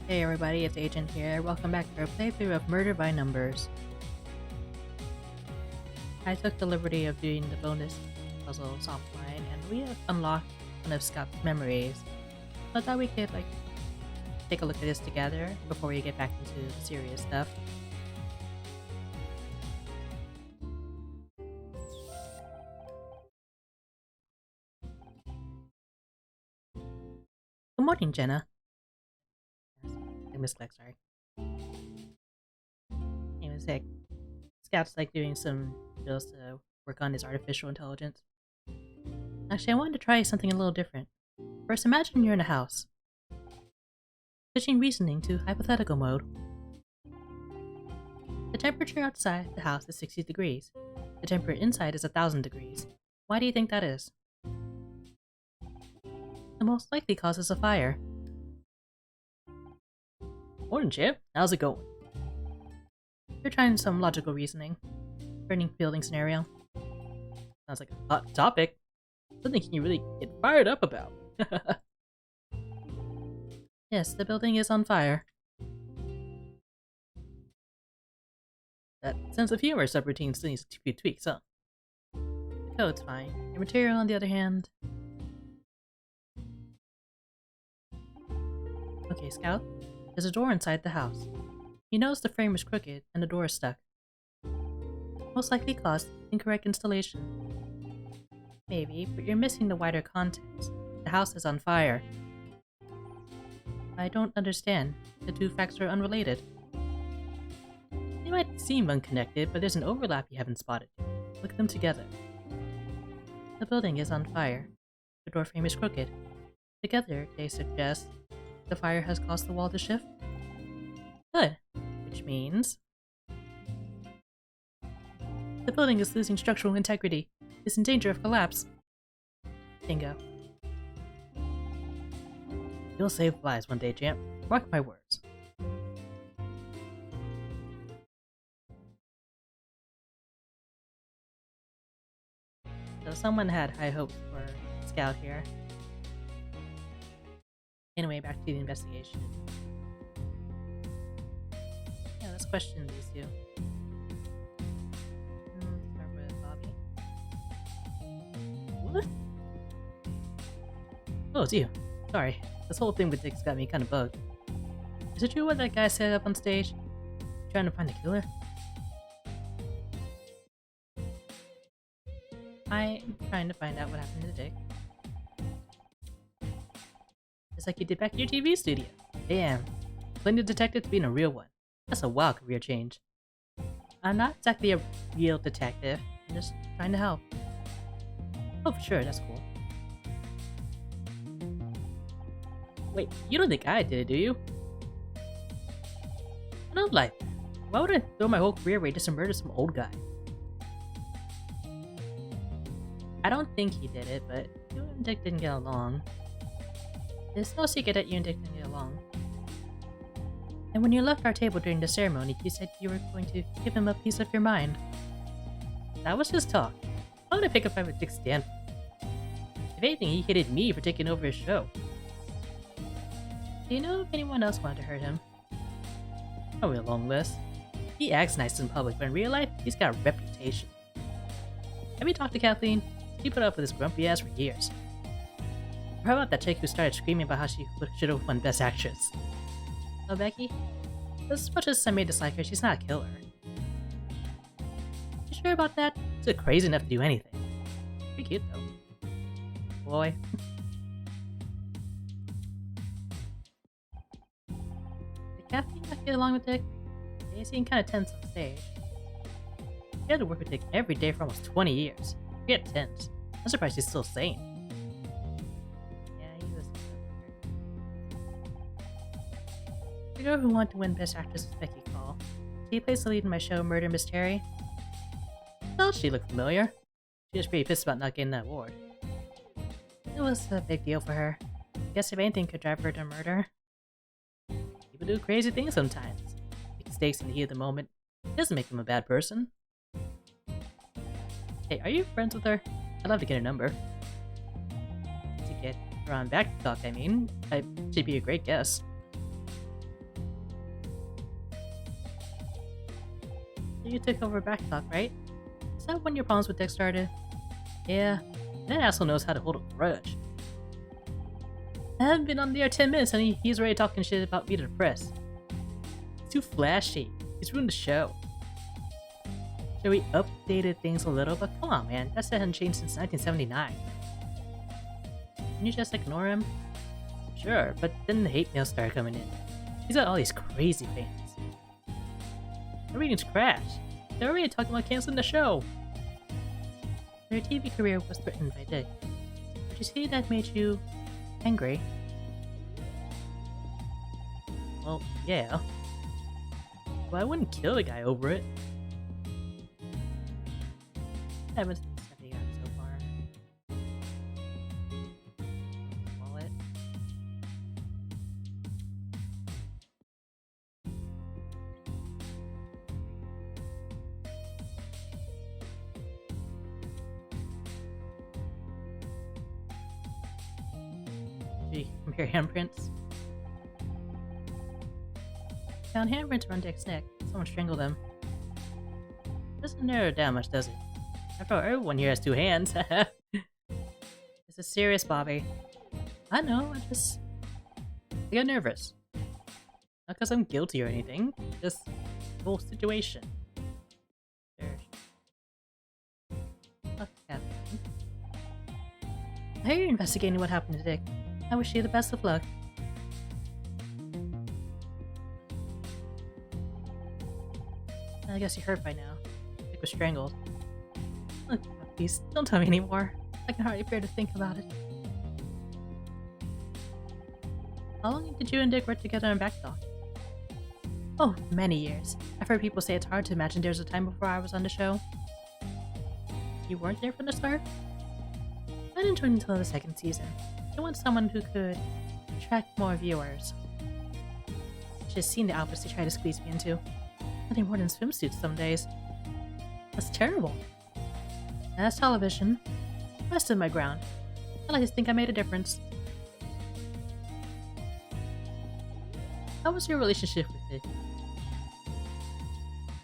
Hey everybody, it's Agent here. Welcome back to our playthrough of Murder by Numbers. I took the liberty of doing the bonus puzzles offline, and we have unlocked one of Scott's memories. So I thought we could take a look at this together before we get back into the serious stuff. Good morning, Jenna. I missed Lex, sorry. Anyway, Scott's doing some drills to work on his artificial intelligence. Actually, I wanted to try something a little different. First, imagine you're in a house. Switching reasoning to hypothetical mode. The temperature outside the house is 60 degrees. The temperature inside is 1,000 degrees. Why do you think that is? The most likely cause is a fire. Morning, Chip. How's it going? You're trying some logical reasoning. Burning building scenario. Sounds like a hot topic. Something you really get fired up about. Yes, the building is on fire. That sense of humor subroutine still needs a few tweaks, huh? The code's fine. Your material, on the other hand... Okay, Scout. There's a door inside the house. You notice the frame is crooked and the door is stuck. Most likely caused incorrect installation. Maybe, but you're missing the wider context. The house is on fire. I don't understand. The two facts are unrelated. They might seem unconnected, but there's an overlap you haven't spotted. Look at them together. The building is on fire. The door frame is crooked. Together, they suggest the fire has caused the wall to shift. Good. Which means... the building is losing structural integrity. It's in danger of collapse. Bingo. You'll save lives one day, champ. Mark my words. So someone had high hopes for Scout here. Anyway, back to the investigation. Yeah, let's question these two. Start with Bobby. What? Oh, it's you. Sorry. This whole thing with Dick's got me kind of bugged. Is it true what that guy said up on stage? Trying to find the killer? I'm trying to find out what happened to Dick. Just like you did back in your TV studio. Damn. Playing the detective to being a real one. That's a wild career change. I'm not exactly a real detective. I'm just trying to help. Oh, for sure, that's cool. Wait, you don't think I did it, do you? I don't like that. Why would I throw my whole career away just to murder some old guy? I don't think he did it, but you and Dick didn't get along. It's no secret that you and Dick didn't get along. And when you left our table during the ceremony, you said you were going to give him a piece of your mind. That was just talk. Why would I pick a fight with Dick Stanford? If anything, he hated me for taking over his show. Do you know if anyone else wanted to hurt him? Probably a long list. He acts nice in public, but in real life, he's got a reputation. Have you talked to Kathleen? She put up with his grumpy ass for years. Or how about that chick who started screaming about how she should have won Best Actress? Oh, Becky? As much as I may dislike her, she's not a killer. You sure about that? She's crazy enough to do anything. Pretty cute, though. Boy. Did Kathleen not get along with Dick? They seem kind of tense on stage. She had to work with Dick every day for almost 20 years. Get tense. I'm surprised she's still sane. Yeah, he was. The girl who wanted to win Best Actress was Becky Call. She plays the lead in my show Murder Mystery. Thought she looked familiar. She was pretty pissed about not getting that award. It was a big deal for her. Guess if anything could drive her to murder. People do crazy things sometimes. Big stakes in the heat of the moment. It doesn't make them a bad person. Hey, are you friends with her? I'd love to get her number. To get her on back to talk, I mean. She'd be a great guest. So you took over Backtalk, right? Is that when your problems with Dick started? Yeah. That asshole knows how to hold a grudge. I haven't been on the air 10 minutes and he's already talking shit about me to the press. He's too flashy. He's ruined the show. So we updated things a little, but come on, man. That set hasn't changed since 1979. Can you just ignore him? Sure, but then the hate mail started coming in. He's got all these crazy fans. The ratings crashed. They're already talking about canceling the show. Their TV career was threatened by Dick. Did you see that made you angry? Well, yeah. But I wouldn't kill the guy over it. I haven't seen stuff yet so far. Wallet. Gee, compare handprints. Found handprints around Dick's neck. Someone strangled him. Doesn't narrow it down much, does it? After all, everyone here has two hands. This is serious, Bobby. I know, I got nervous. Not because I'm guilty or anything, just the whole situation. There's... Fuck Catherine. I hear you're investigating what happened to Dick. I wish you the best of luck. I guess you're hurt by now. Dick was strangled. Look, please, don't tell me anymore. I can hardly bear to think about it. How long did you and Dick work together on Backtalk? Oh, many years. I've heard people say it's hard to imagine there was a time before I was on the show. You weren't there from the start? I didn't join until the second season. I want someone who could attract more viewers. Just seen the outfits they try to squeeze me into. Nothing more than swimsuits some days. That's terrible. That's television. I stood my ground. I like to think I made a difference. How was your relationship with it?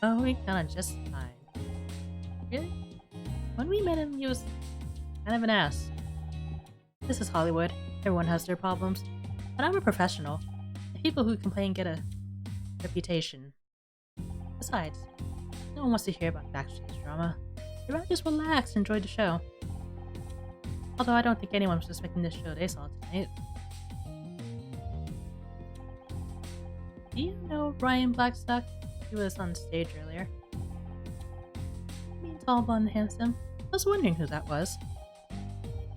Oh, we got on just fine. Really? When we met him, he was kind of an ass. This is Hollywood. Everyone has their problems. But I'm a professional. The people who complain get a reputation. Besides, no one wants to hear about backstage drama. They'd rather just relax and enjoy the show. Although I don't think anyone was expecting this show they saw tonight. Do you know Ryan Blackstock? He was on stage earlier. Mean, tall, blonde, handsome. I was wondering who that was.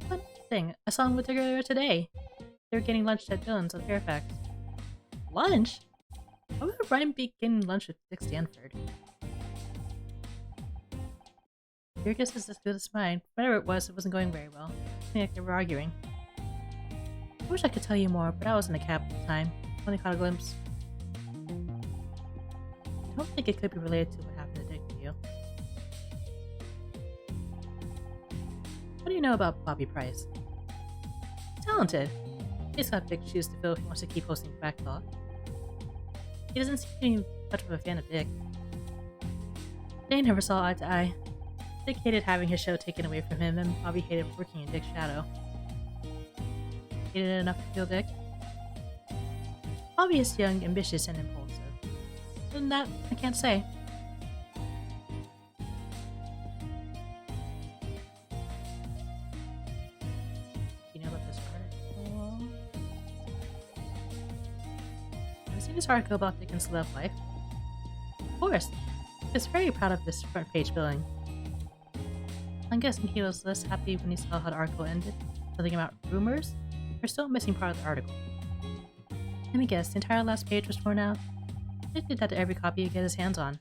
Funny thing, I saw him with her earlier today. They were getting lunch at Dylan's on Fairfax. Lunch? Why would Ryan be getting lunch with Dick Stanford? Your guess is as good as mine. Whatever it wasn't going very well. I think they were arguing. I wish I could tell you more, but I was in the cab at the time. Only caught a glimpse. I don't think it could be related to what happened to Dick to you. What do you know about Bobby Price? Talented. He's got big shoes to fill if he wants to keep hosting Backtalk. He doesn't seem to be much of a fan of Dick. They never saw eye to eye. Dick hated having his show taken away from him, and Bobby hated working in Dick's shadow. Hated it enough to kill Dick? Bobby is young, ambitious, and impulsive. Other than that, I can't say. Do you know about this article? Have you seen this article about Dick and celeb life? Of course! He's very proud of this front page billing. I'm guessing he was less happy when he saw how the article ended. Something about rumors? We're still missing part of the article. Let me guess, the entire last page was torn out? Dick did that to every copy he could get his hands on.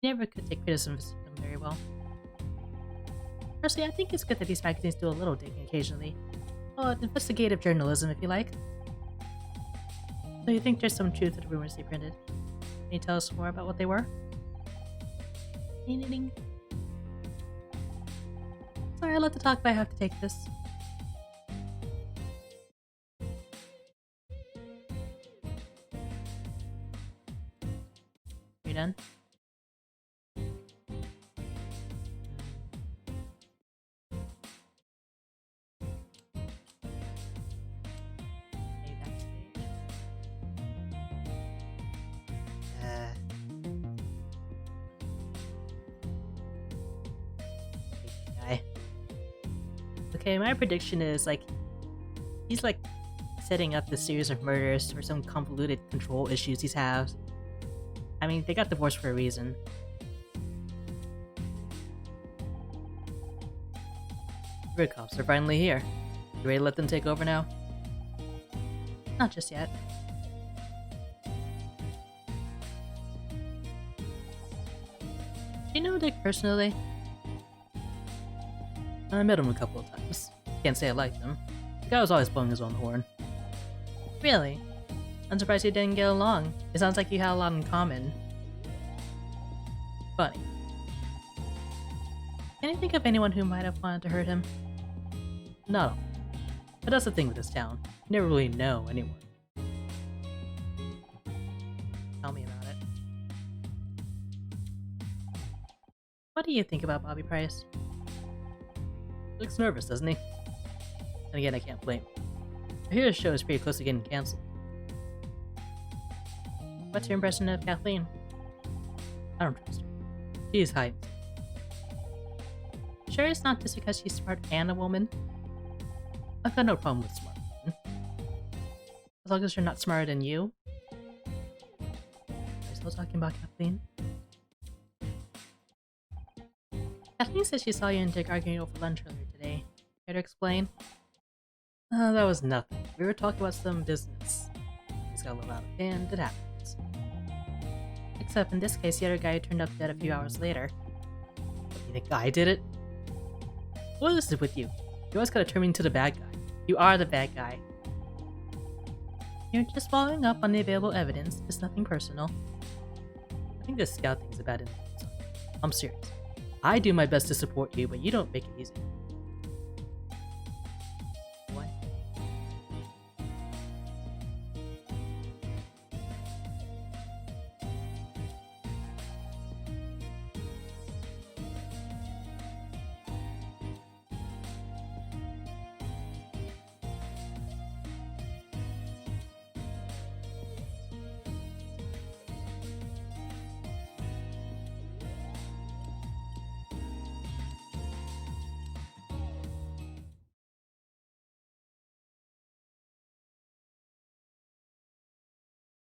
He never could take criticism very well. Personally, I think it's good that these magazines do a little digging occasionally. Oh, investigative journalism, if you like. So you think there's some truth to the rumors they printed? Can you tell us more about what they were? Anything? Sorry, I love to talk, but I have to take this. You done? Okay, my prediction is like he's like setting up this series of murders for some convoluted control issues he's has. I mean, they got divorced for a reason. Red cops are finally here. You ready to let them take over now? Not just yet. Do you know Dick personally? I met him a couple of times. Can't say I liked him. The guy was always blowing his own horn. Really? I'm surprised you didn't get along. It sounds like you had a lot in common. Funny. Can you think of anyone who might have wanted to hurt him? Not all. But that's the thing with this town. You never really know anyone. Tell me about it. What do you think about Bobby Price? Looks nervous, doesn't he? And again, I can't blame him. I hear his show is pretty close to getting cancelled. What's your impression of Kathleen? I don't trust her. She is hiding. Sure it's not just because she's smart and a woman? I've got no problem with smart women. As long as you're not smarter than you. Are you still talking about Kathleen? Kathleen says she saw you and Dick arguing over lunch earlier today. Care to explain? That was nothing. We were talking about some business. Things got a little out of hand. It happens. Except in this case, the other guy turned up dead a few hours later. You think I did it? What is it with you? You always gotta turn me into the bad guy. You are the bad guy. You're just following up on the available evidence. It's nothing personal. I think this scout thing's a bad influence. I'm serious. I do my best to support you, but you don't make it easy. What?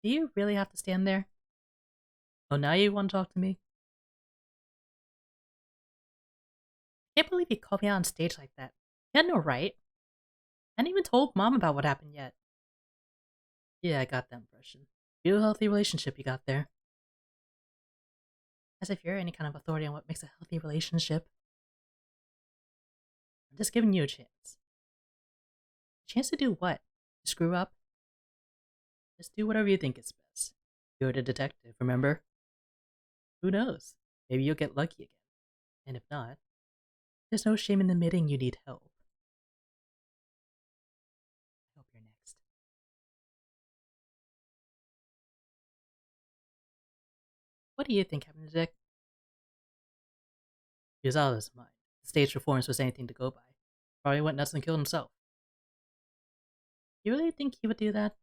Do you really have to stand there? Oh, now you want to talk to me? I can't believe you called me out on stage like that. You had no right. I hadn't even told Mom about what happened yet. Yeah, I got that impression. Real healthy relationship you got there. As if you're any kind of authority on what makes a healthy relationship. I'm just giving you a chance. A chance to do what? To screw up? Just do whatever you think is best. You're the detective, remember? Who knows? Maybe you'll get lucky again. And if not, there's no shame in admitting you need help. I hope you're next. What do you think happened to Dick? He was out of his mind. The stage performance was anything to go by. Probably went nuts and killed himself. You really think he would do that?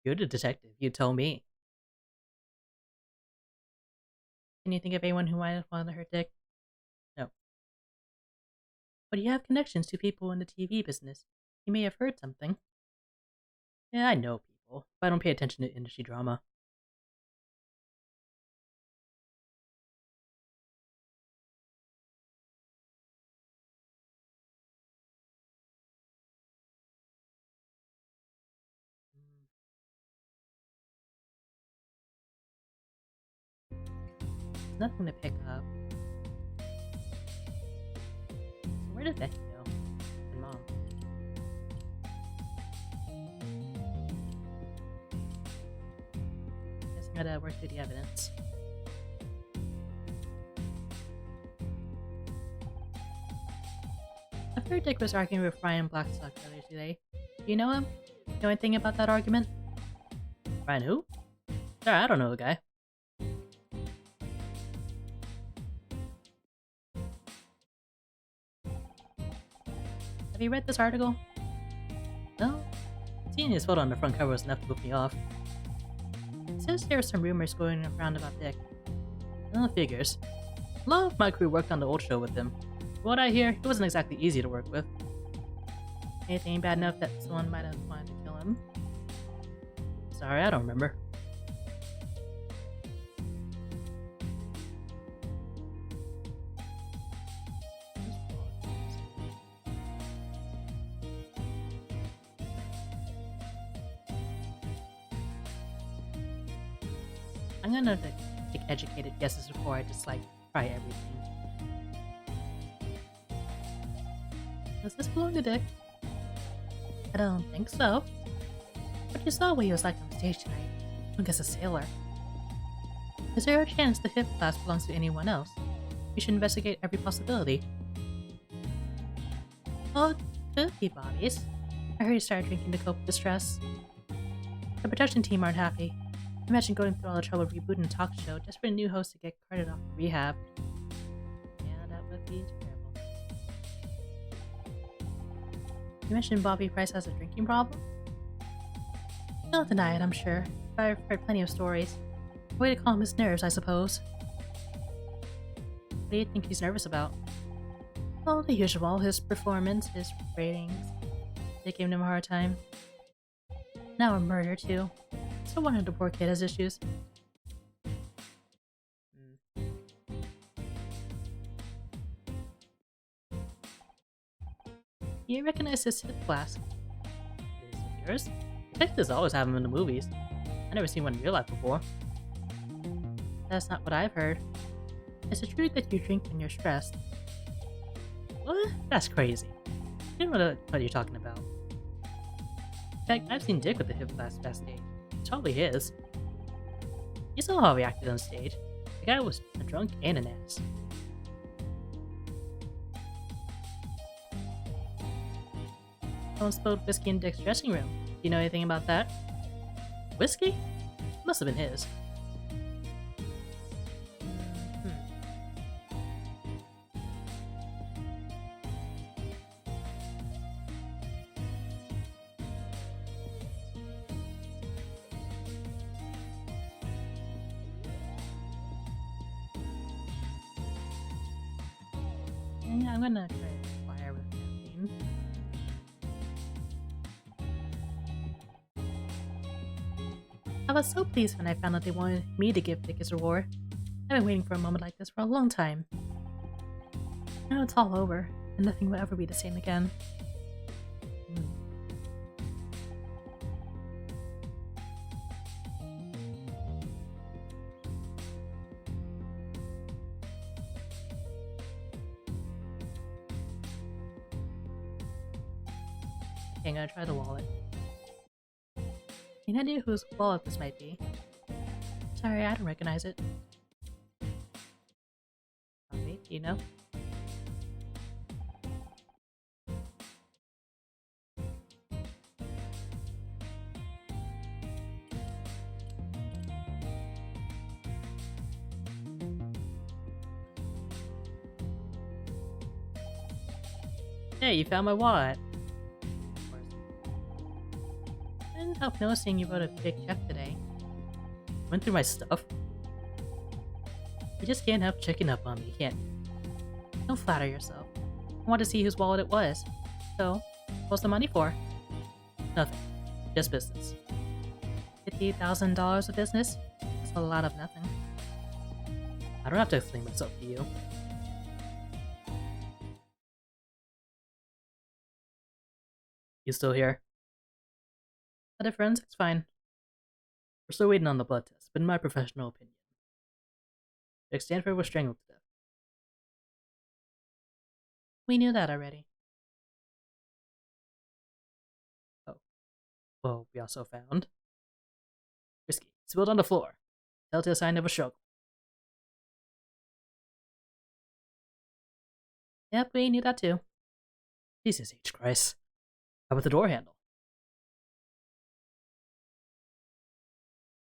You're the detective. You tell me. Can you think of anyone who might have wanted to hurt Dick? No. But you have connections to people in the TV business. You may have heard something. Yeah, I know people, but I don't pay attention to industry drama. There's nothing to pick up. So where did Becky go? And Mom. Guess I gotta work through the evidence. I heard Dick was arguing with Ryan Blackstock earlier today. Do you know him? Know anything about that argument? Ryan who? Sorry, I don't know the guy. Have you read this article? No? Seeing his photo on the front cover was enough to put me off. It says there are some rumors going around about Dick. Figures. A lot of my crew worked on the old show with him. From what I hear, he wasn't exactly easy to work with. Anything bad enough that someone might have wanted to kill him? Sorry, I don't remember. I'm gonna take educated guesses before I just like try everything. Does this belong to Dick? I don't think so. But you saw what he was like on stage tonight. I guess a sailor. Is there a chance the fifth class belongs to anyone else? We should investigate every possibility. Oh, could be Bobby's. I heard he started drinking to cope with the stress. The production team aren't happy. Imagine going through all the trouble rebooting a talk show just for a new host to get carted off to rehab. Yeah, that would be terrible. You mentioned Bobby Price has a drinking problem? Don't deny it, I'm sure. I've heard plenty of stories. A way to calm his nerves, I suppose. What do you think he's nervous about? Well, the usual. His performance, his ratings. They gave him a hard time. Now a murder, too. So one of the poor kid has issues. You recognize this hip flask. Is it yours? Detectives always have them in the movies. I've never seen one in real life before. That's not what I've heard. Is it true that you drink when you're stressed? What? That's crazy. I don't know what you're talking about. In fact, I've seen Dick with the hip flask backstage. It's probably his. You saw how he acted on stage. The guy was a drunk and an ass. Someone spilled whiskey in Dick's dressing room. Do you know anything about that? Whiskey? Must have been his. Yeah, I'm gonna try to fire with caffeine. I was so pleased when I found out they wanted me to give Dick his reward. I've been waiting for a moment like this for a long time. Now it's all over, and nothing will ever be the same again. Okay, I'm gonna try the wallet. Any idea whose wallet this might be? Sorry, I don't recognize it. Okay, do you know? Hey, you found my wallet! I couldn't help noticing you wrote a big check today. Went through my stuff. You just can't help checking up on me, can't you? Don't flatter yourself. I want to see whose wallet it was. So, what's the money for? Nothing. Just business. $50,000 of business? That's a lot of nothing. I don't have to explain myself to you. You still here? The forensics fine. We're still waiting on the blood test, but in my professional opinion, Dick Stanford was strangled to death. We knew that already. Oh. Well, we also found whiskey spilled on the floor. Telltale sign of a struggle. Yep, we knew that too. Jesus H. Christ. How about the door handle?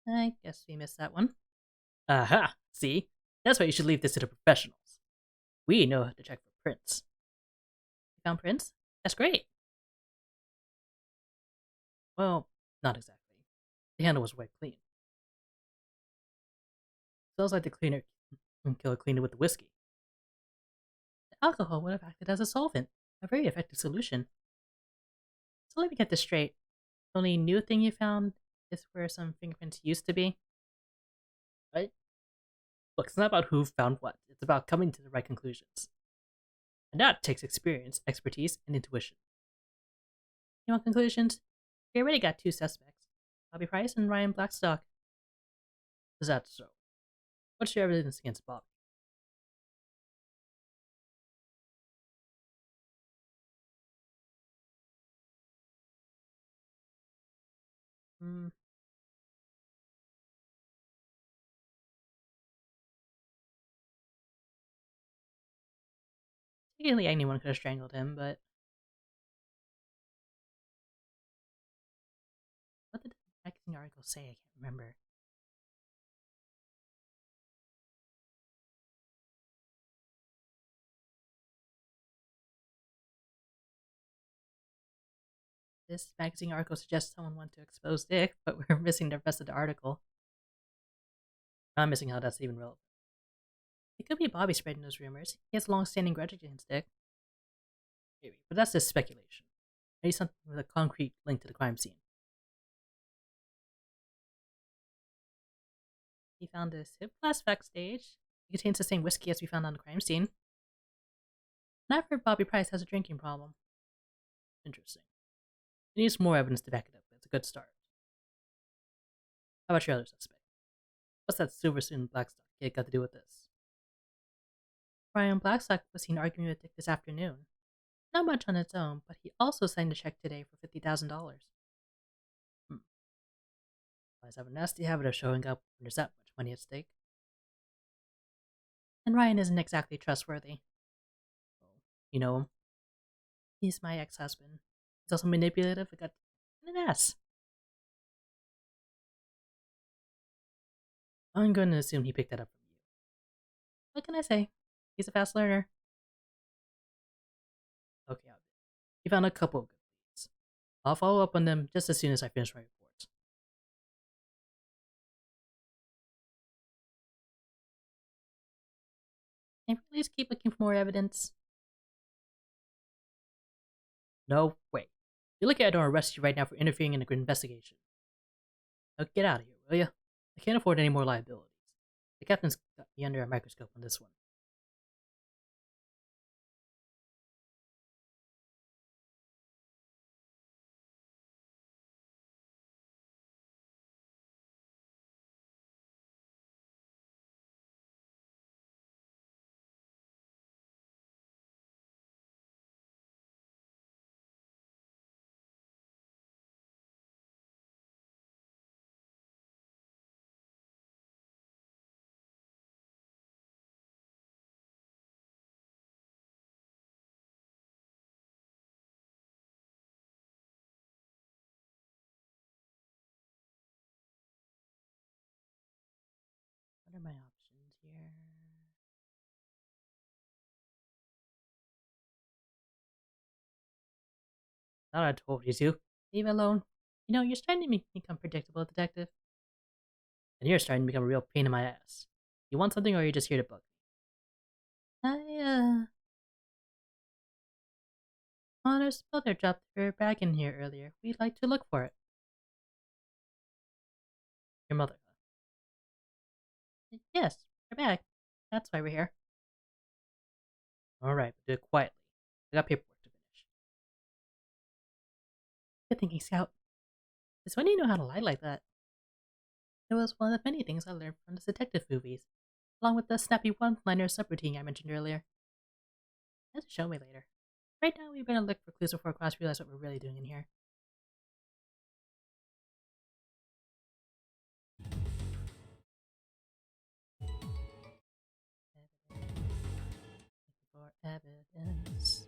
I guess we missed that one. Aha! See? That's why you should leave this to the professionals. We know how to check for prints. You found prints? That's great! Well, not exactly. The handle was wiped clean. Smells like the killer cleaned it with the whiskey. alcohol would have acted as a solvent, a very effective solution. So let me get this straight. The only new thing you found is where some fingerprints used to be, right? Look, it's not about who found what. It's about coming to the right conclusions. And that takes experience, expertise, and intuition. You want conclusions? We already got two suspects, Bobby Price and Ryan Blackstock. Is that so? What's your evidence against Bobby? Hmm. Technically, anyone could have strangled him, but what did the magazine article say? I can't remember. This magazine article suggests someone wanted to expose Dick, but we're missing the rest of the article. I'm missing how that's even relevant. It could be Bobby spreading those rumors. He has a long-standing grudge against Dick. Maybe, but that's just speculation. Maybe something with a concrete link to the crime scene. He found this hip flask backstage. It contains the same whiskey as we found on the crime scene. And I've heard Bobby Price has a drinking problem. Interesting. He needs more evidence to back it up, but it's a good start. How about your other suspect? What's that Silverstone Blackstock kid got to do with this? Ryan Blackstock was seen arguing with Dick this afternoon. Not much on its own, but he also signed a check today for $50,000. Guys have a nasty habit of showing up when there's that much money at stake. And Ryan isn't exactly trustworthy. Well, you know him. He's my ex-husband. He's also manipulative, and an ass. I'm going to assume he picked that up from you. What can I say? He's a fast learner. Okay, he found a couple of good leads. I'll follow up on them just as soon as I finish my report. Can you please keep looking for more evidence? No, wait. You look at it or I'll arrest you right now for interfering in a investigation. Now get out of here, will you? I can't afford any more liabilities. The captain's got me under a microscope on this one. What are my options here? Thought I told you to. Leave it alone. You know, you're starting to become predictable, detective. And you're starting to become a real pain in my ass. You want something or are you just here to bug me? Honor's mother dropped her bag in here earlier. We'd like to look for it. Your mother, huh? Yes, her bag. That's why we're here. Alright, but do it quietly. I got paperwork to finish. Good thinking, Scout. Since when do you know how to lie like that? It was one of the many things I learned from the detective movies, along with the snappy one-liner subroutine I mentioned earlier. You have to show me later. Right now, we better look for clues before Cross realize what we're really doing in here. For evidence.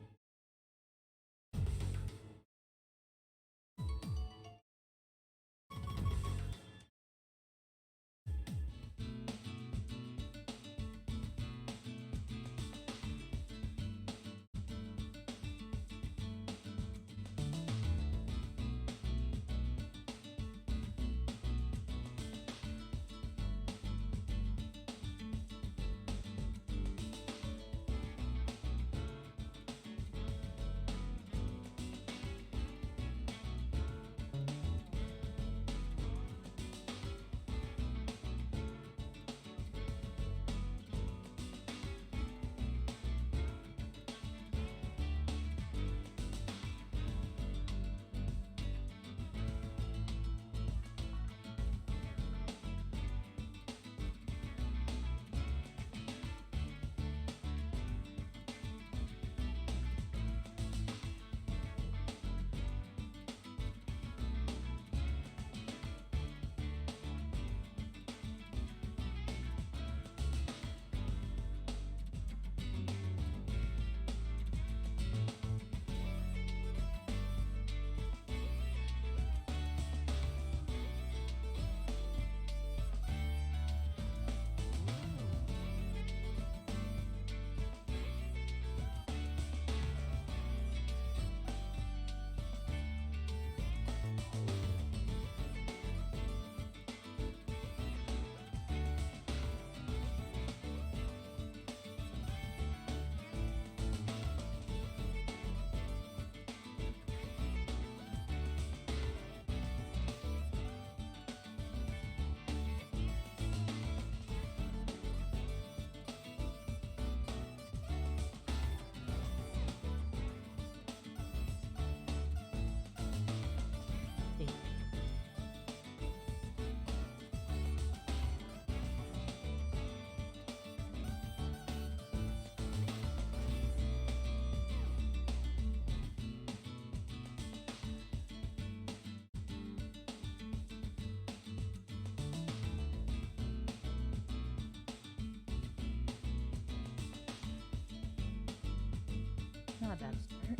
not a bad start.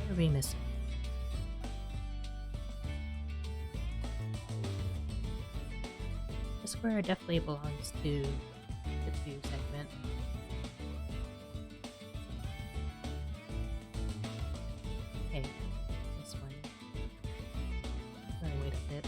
What are we missing? The square definitely belongs to the 2 segment. Hey, this one. Gotta wait a bit.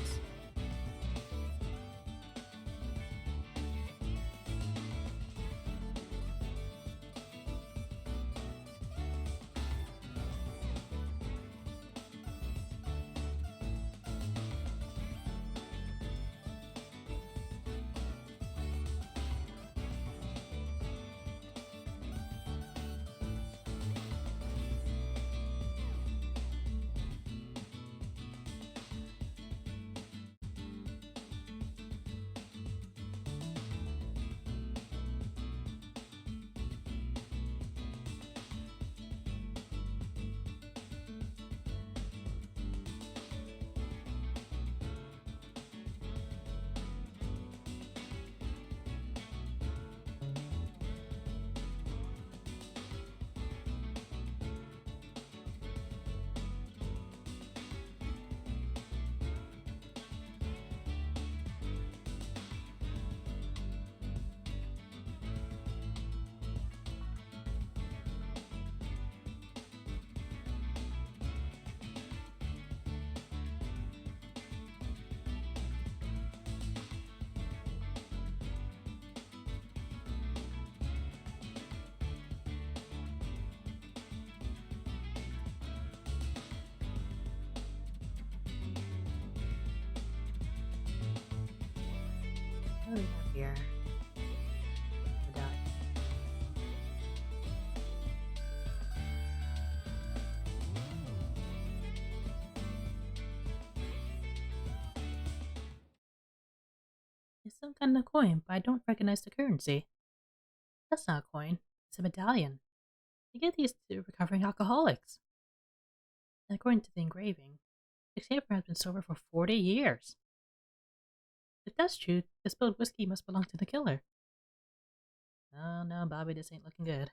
What do we have here? A dot. It's some kind of coin, but I don't recognize the currency. That's not a coin. It's a medallion. You get these to recovering alcoholics. And according to the engraving, the chamber has been sober for 40 years. If that's true, the spilled whiskey must belong to the killer. Oh no, Bobby, this ain't looking good.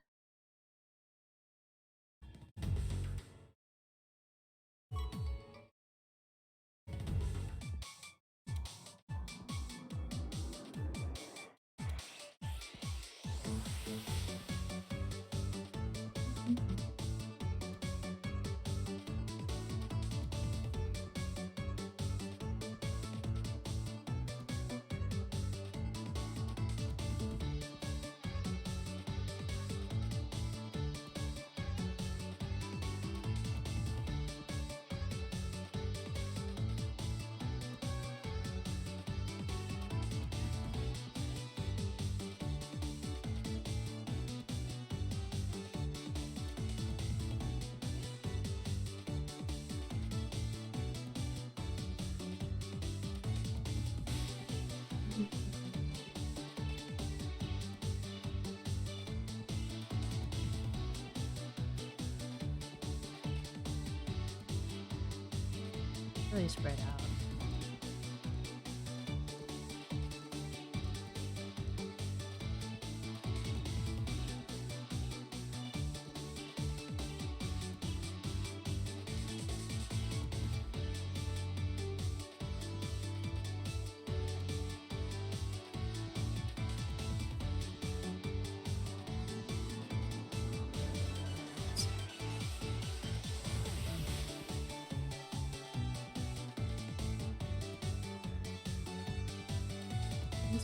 Really spread out.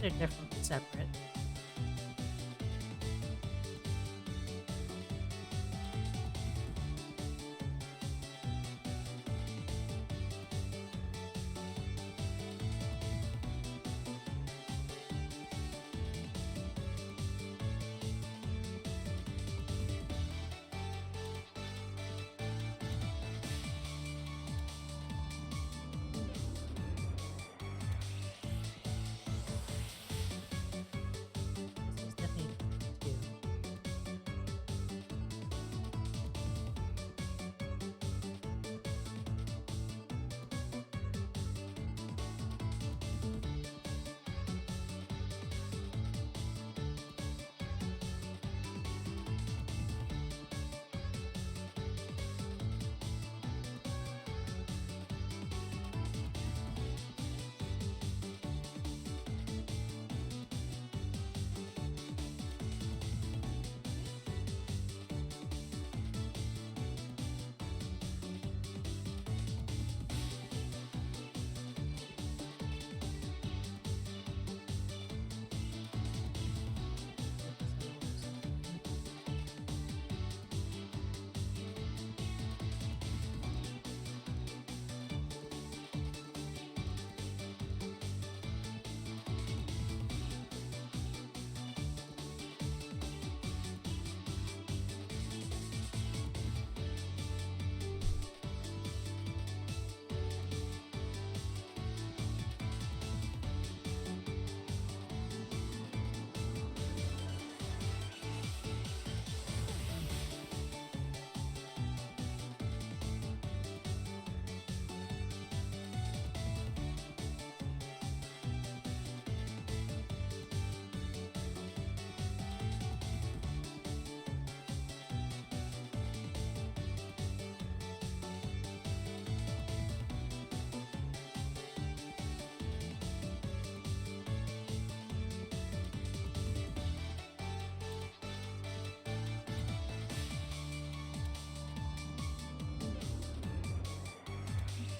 These are definitely separate. This is definitely two.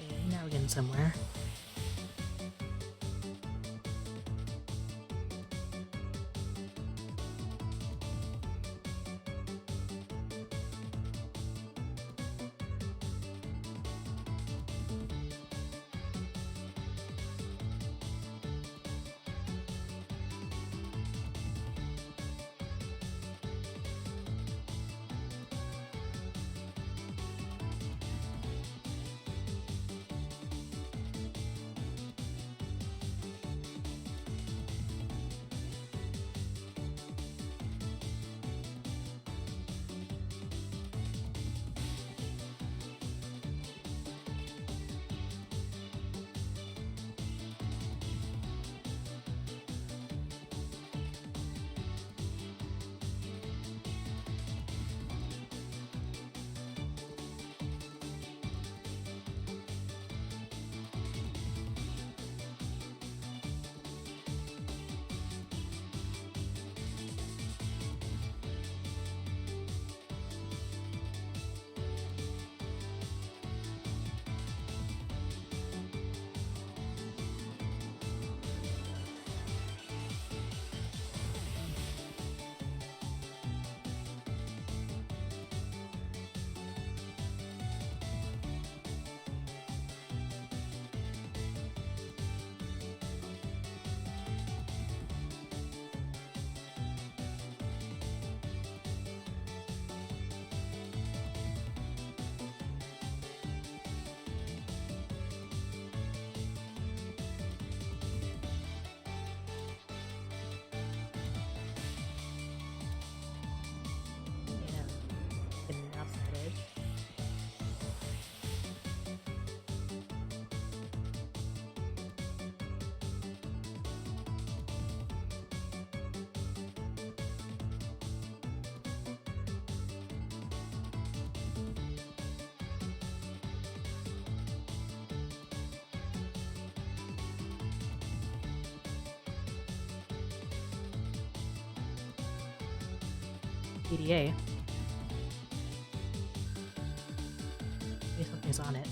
Okay, now we're getting somewhere. Getting the outside edge. PDA. Maybe something's on it.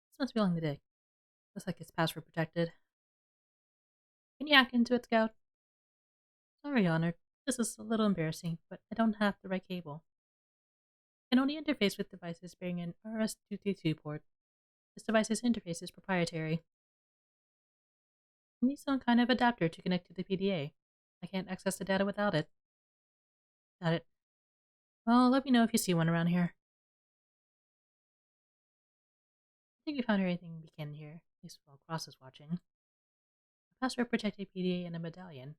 This must be along the dick. Looks like it's password protected. Can you hack into it, Scout? Sorry, Honor. This is a little embarrassing, but I don't have the right cable. I can only interface with devices bearing an RS-232 port. This device's interface is proprietary. I need some kind of adapter to connect to the PDA. I can't access the data without it. Got it. Well, let me know if you see one around here. I think we found everything we can here, at least while Cross is watching. A password-protected PDA and a medallion.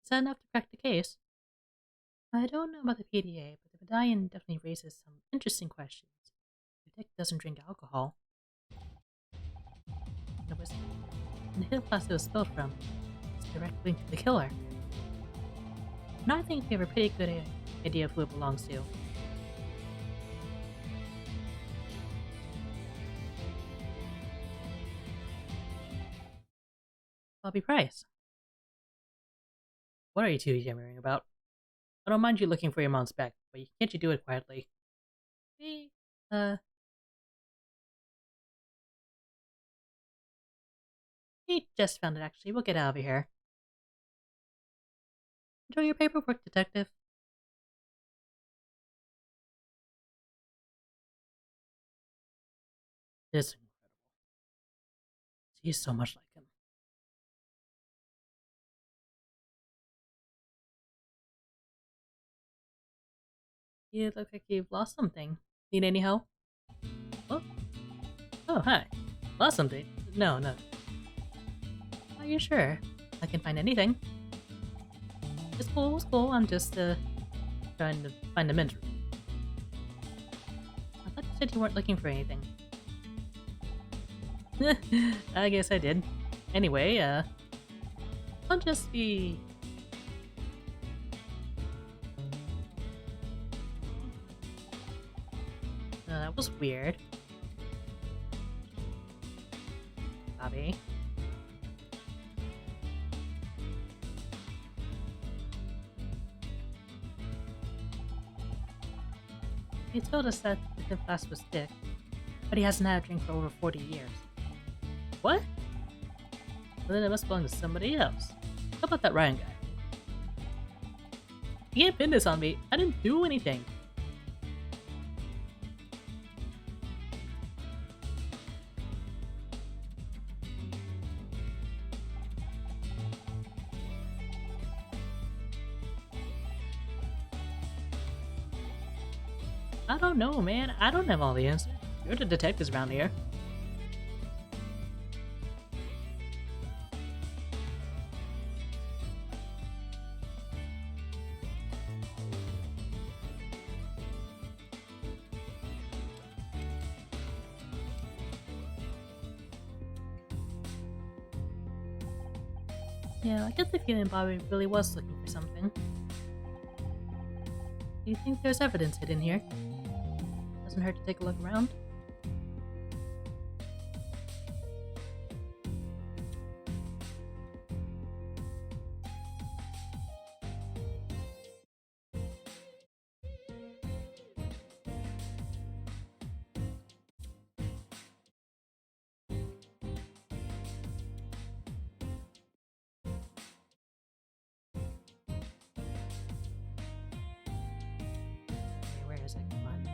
Is that enough to crack the case? I don't know about the PDA, but the medallion definitely raises some interesting questions. The deck doesn't drink alcohol. It was and the hidden class it was spilled from. It's directly linked to the killer. Now I think we have a pretty good idea of who it belongs to. Bobby Price. What are you two yammering about? I don't mind you looking for your mom's back, but can't you do it quietly? We, we just found it actually. We'll get out of here. Enjoy your paperwork, detective. It's incredible. She's so much like him. You look like you've lost something. Need any help? Oh, oh, hi. Lost something? No, no. Are you sure? I can find anything. It's cool, it's cool. I'm just, trying to find a mentor. I thought you said you weren't looking for anything. I guess I did. Anyway, I'll just be... that was weird. Bobby. He told us that the fifth class was Dick, but he hasn't had a drink for over 40 years. What? Well, then it must belong to somebody else. How about that Ryan guy? You can't pin this on me. I didn't do anything. I don't know, man. I don't have all the answers. You're the detectives around here. Yeah, I get the feeling Bobby really was looking for something. Do you think there's evidence hidden here? Doesn't hurt to take a look around. Okay, where is it? Come on.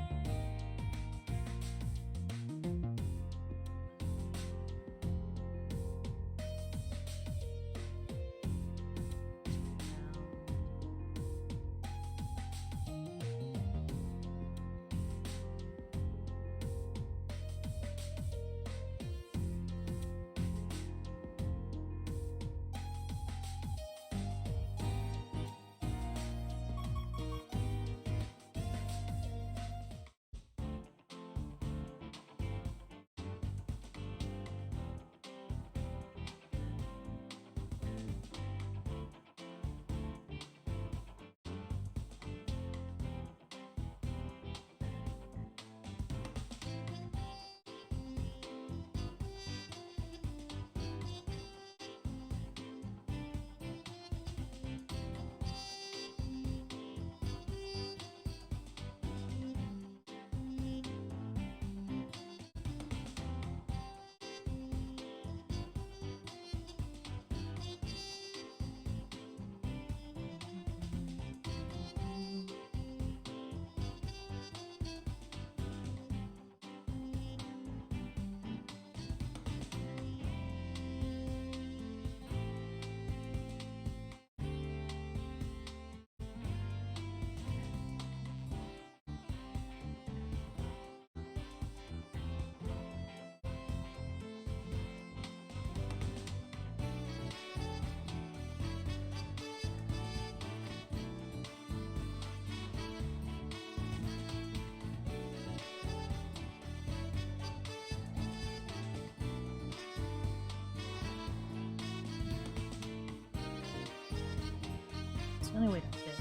only way downstairs.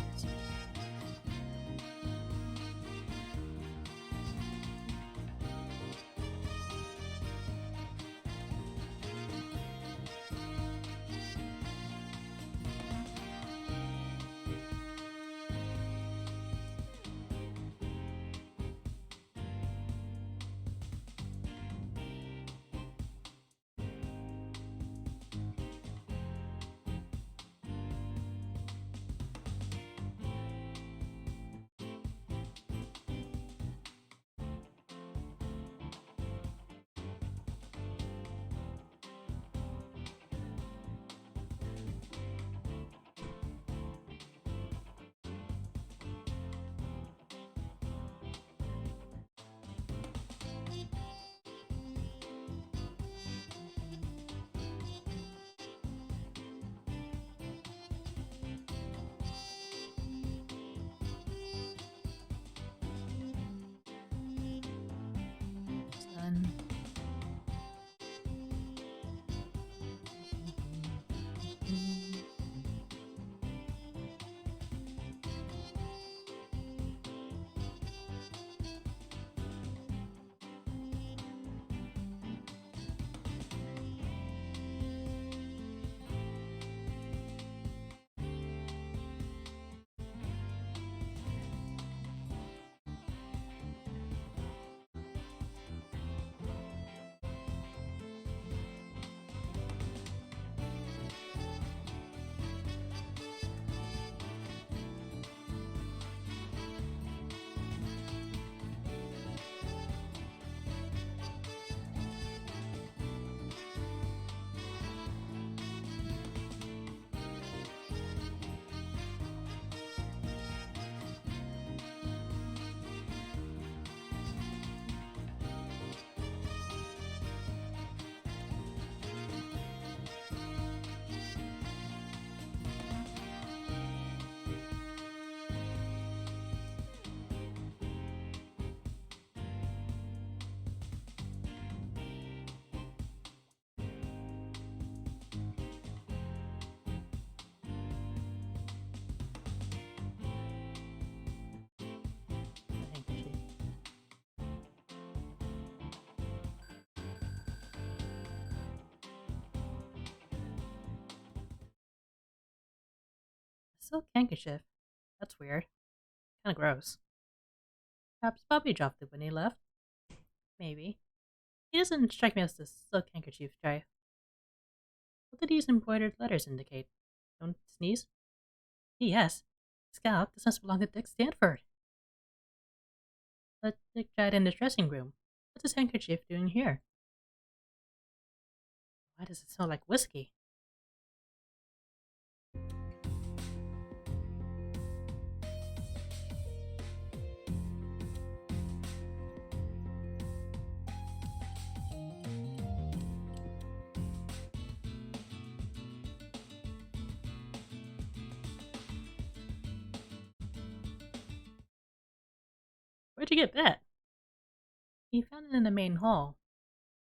Done. Handkerchief. Silk handkerchief. That's weird. Kinda gross. Perhaps Bobby dropped it when he left. Maybe. He doesn't strike me as the silk handkerchief guy. What did these embroidered letters indicate? Don't sneeze? P.S. Scout, this must belong to Dick Stanford. But Dick died in his dressing room. What's his handkerchief doing here? Why does it smell like whiskey? Where'd you get that? He found it in the main hall,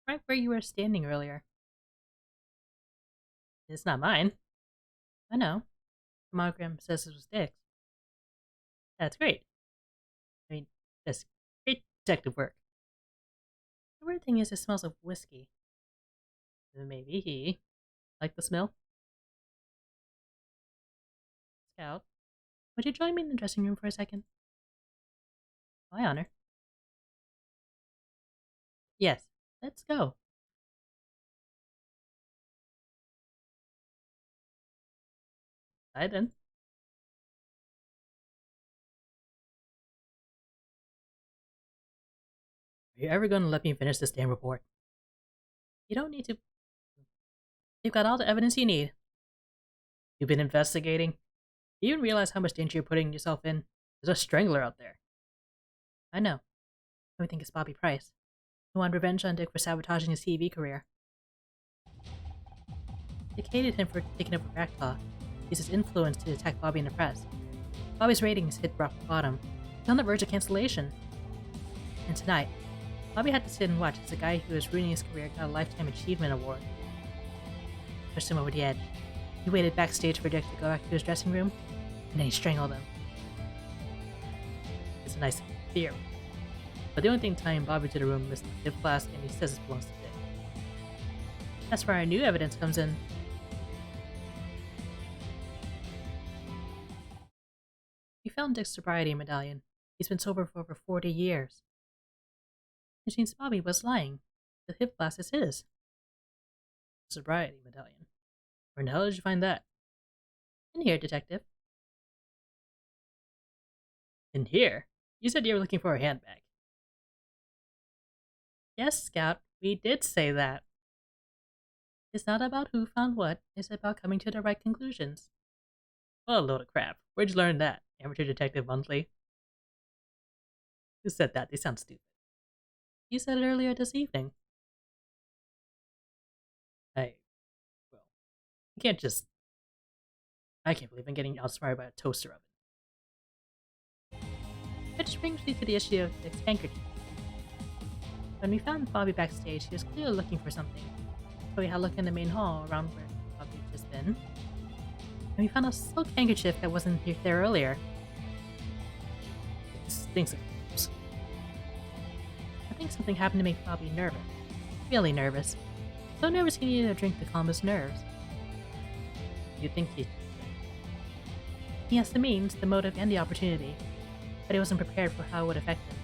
right where you were standing earlier. It's not mine. I know. The monogram says it was Dick's. That's great. I mean, that's great detective work. The weird thing is, it smells of whiskey. Maybe he liked the smell. Scout, would you join me in the dressing room for a second? My honor. Yes, let's go. Bye then. Are you ever going to let me finish this damn report? You don't need to. You've got all the evidence you need. You've been investigating. Do you even realize how much danger you're putting yourself in? There's a strangler out there. I know. I think it's Bobby Price, who wanted revenge on Dick for sabotaging his TV career. Dick hated him for taking over Crackpaw, used his influence to attack Bobby in the press. Bobby's ratings hit rock bottom. He's on the verge of cancellation. And tonight, Bobby had to sit and watch as the guy who was ruining his career got a Lifetime Achievement Award. Pushed him over the edge. He waited backstage for Dick to go back to his dressing room. and then he strangled him. It's a nice theory. But the only thing tying Bobby to the room is the dip flask, and he says it belongs to Dick. That's where our new evidence comes in. We found Dick's sobriety medallion. He's been sober for over 40 years. Which means Bobby was lying. The hip flask is his. Sobriety medallion. Where in the hell did you find that? In here, detective. In here? You said you were looking for a handbag. Yes, Scout, we did say that. It's not about who found what, it's about coming to the right conclusions. What a load of crap. Where'd you learn that? Amateur Detective Monthly? Who said that? They sound stupid. You said it earlier this evening. Well, you can't just... I can't believe I'm getting outsmarted by a toaster oven. Which brings me to the issue of Dick's handkerchief. When we found Bobby backstage, he was clearly looking for something. So we had a look in the main hall around where Bobby had just been. And we found a silk handkerchief that wasn't there earlier. It stinks of corpse. I think something happened to make Bobby nervous. Really nervous. So nervous he needed a drink to calm his nerves. You think he has the means, the motive, and the opportunity, but he wasn't prepared for how it would affect him.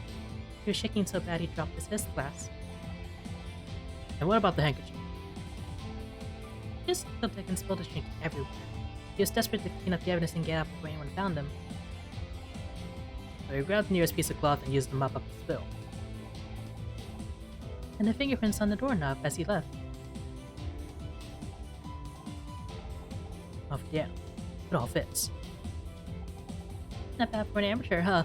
He was shaking so bad he dropped his fist glass. And what about the handkerchief? He just flipped it and spilled his drink everywhere. He was desperate to clean up the evidence and get out before anyone found him. So he grabbed the nearest piece of cloth and used to mop up the spill. And the fingerprints on the doorknob as he left. Oh yeah, it all fits. Not bad for an amateur, huh?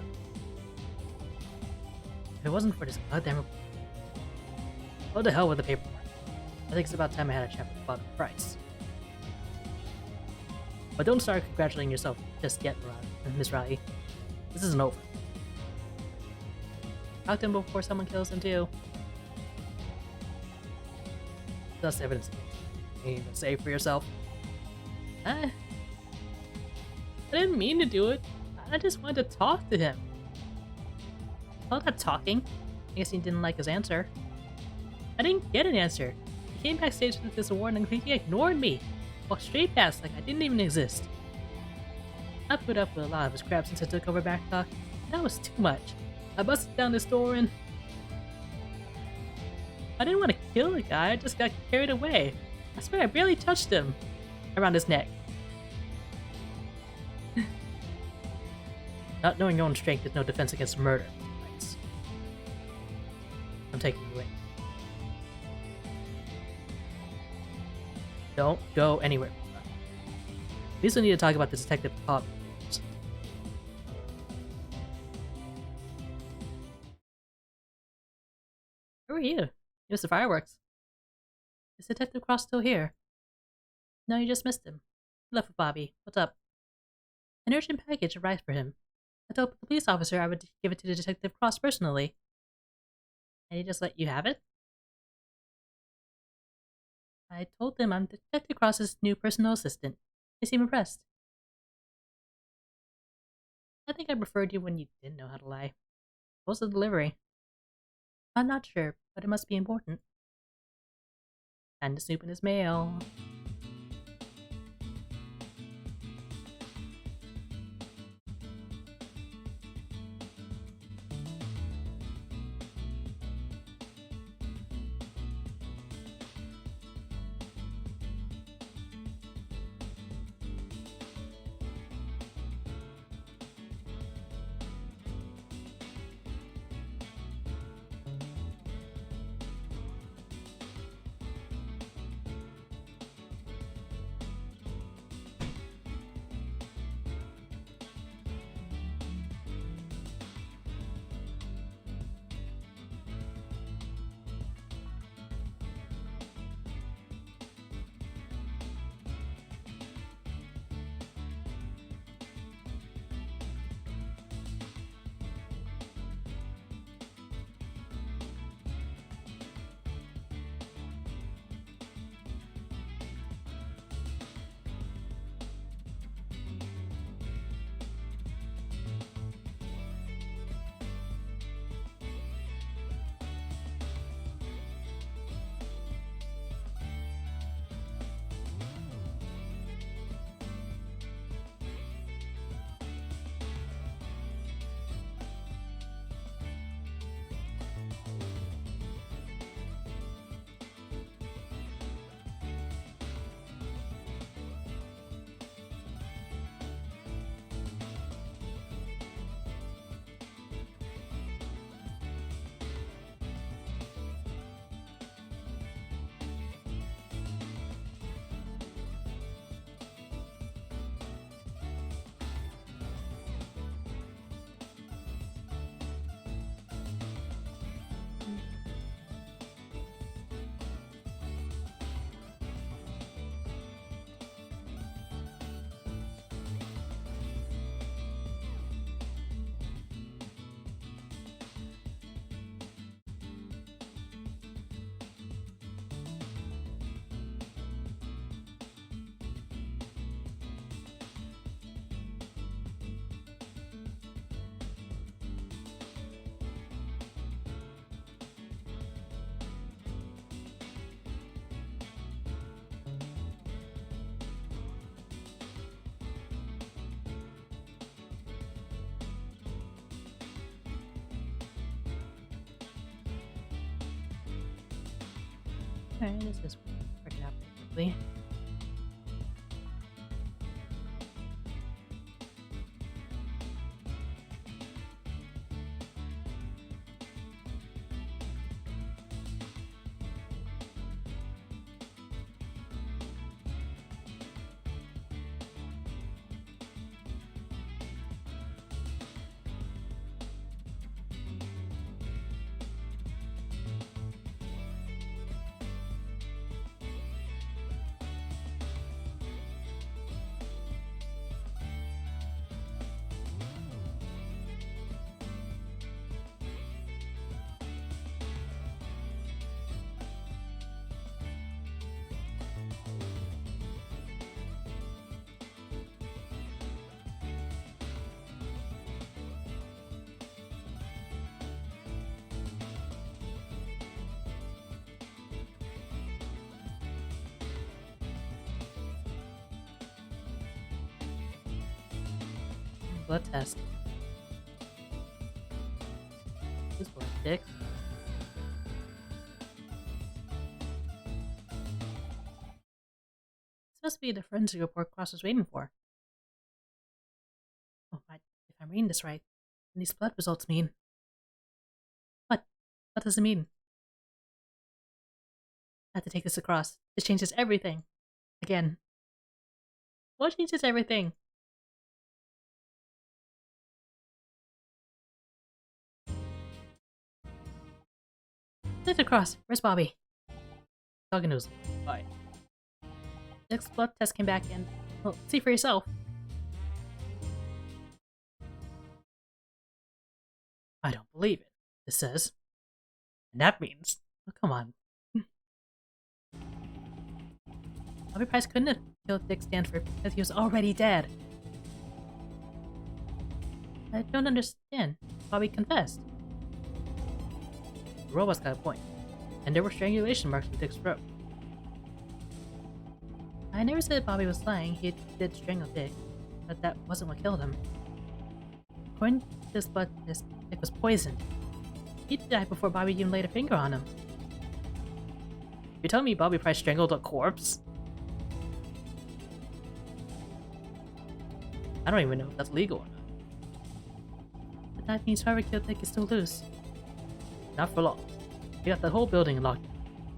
If it wasn't for this goddamn report. What the hell with the paperwork? I think it's about time I had a chat with Father Price. But don't start congratulating yourself just yet, Miss Riley. This isn't over. Talk to him before someone kills him too. That's evidence. You even say for yourself. I didn't mean to do it. I just wanted to talk to him. All that talking. I guess he didn't like his answer. I didn't get an answer. He came backstage with this award and completely ignored me. Walked straight past like I didn't even exist. I put up with a lot of his crap since I took over Backtalk. That was too much. I busted down this door and... I didn't want to kill the guy, I just got carried away. I swear I barely touched him. Around his neck. Not knowing your own strength is no defense against murder. Right. I'm taking you in. Don't go anywhere. We still need to talk about this detective Bob. Who are you? Mr. Fireworks. Is Detective Cross still here? No, you just missed him. He left with Bobby. What's up? An urgent package arrived for him. I told the police officer I would give it to Detective Cross personally. And he just let you have it? I told them I'm Detective Cross's new personal assistant. They seem impressed. I think I preferred you when you didn't know how to lie. What was the delivery? I'm not sure, but it must be important. Time to snoop in his mail. Alright, this is working out pretty quickly. Blood test. This blood dick. This must be the forensic report Cross was waiting for. Oh, if I'm reading this right, then these blood results mean... What? What does it mean? I have to take this across. This changes everything. Again. What changes everything? Take it across. Where's Bobby? Dog knows. Bye. Next blood test came back and... Well, see for yourself. I don't believe it. It says. And that means... Oh, come on. Bobby Price couldn't have killed Dick Stanford because he was already dead. I don't understand. Bobby confessed. The robot's got a point. And there were strangulation marks on Dick's throat. I never said Bobby was lying. He did strangle Dick, but that wasn't what killed him. According to this blood test, Dick was poisoned. He died before Bobby even laid a finger on him. You're telling me Bobby Price strangled a corpse? I don't even know if that's legal or not. But that means whoever killed Dick is still loose. Not for long. We got the whole building in lockdown.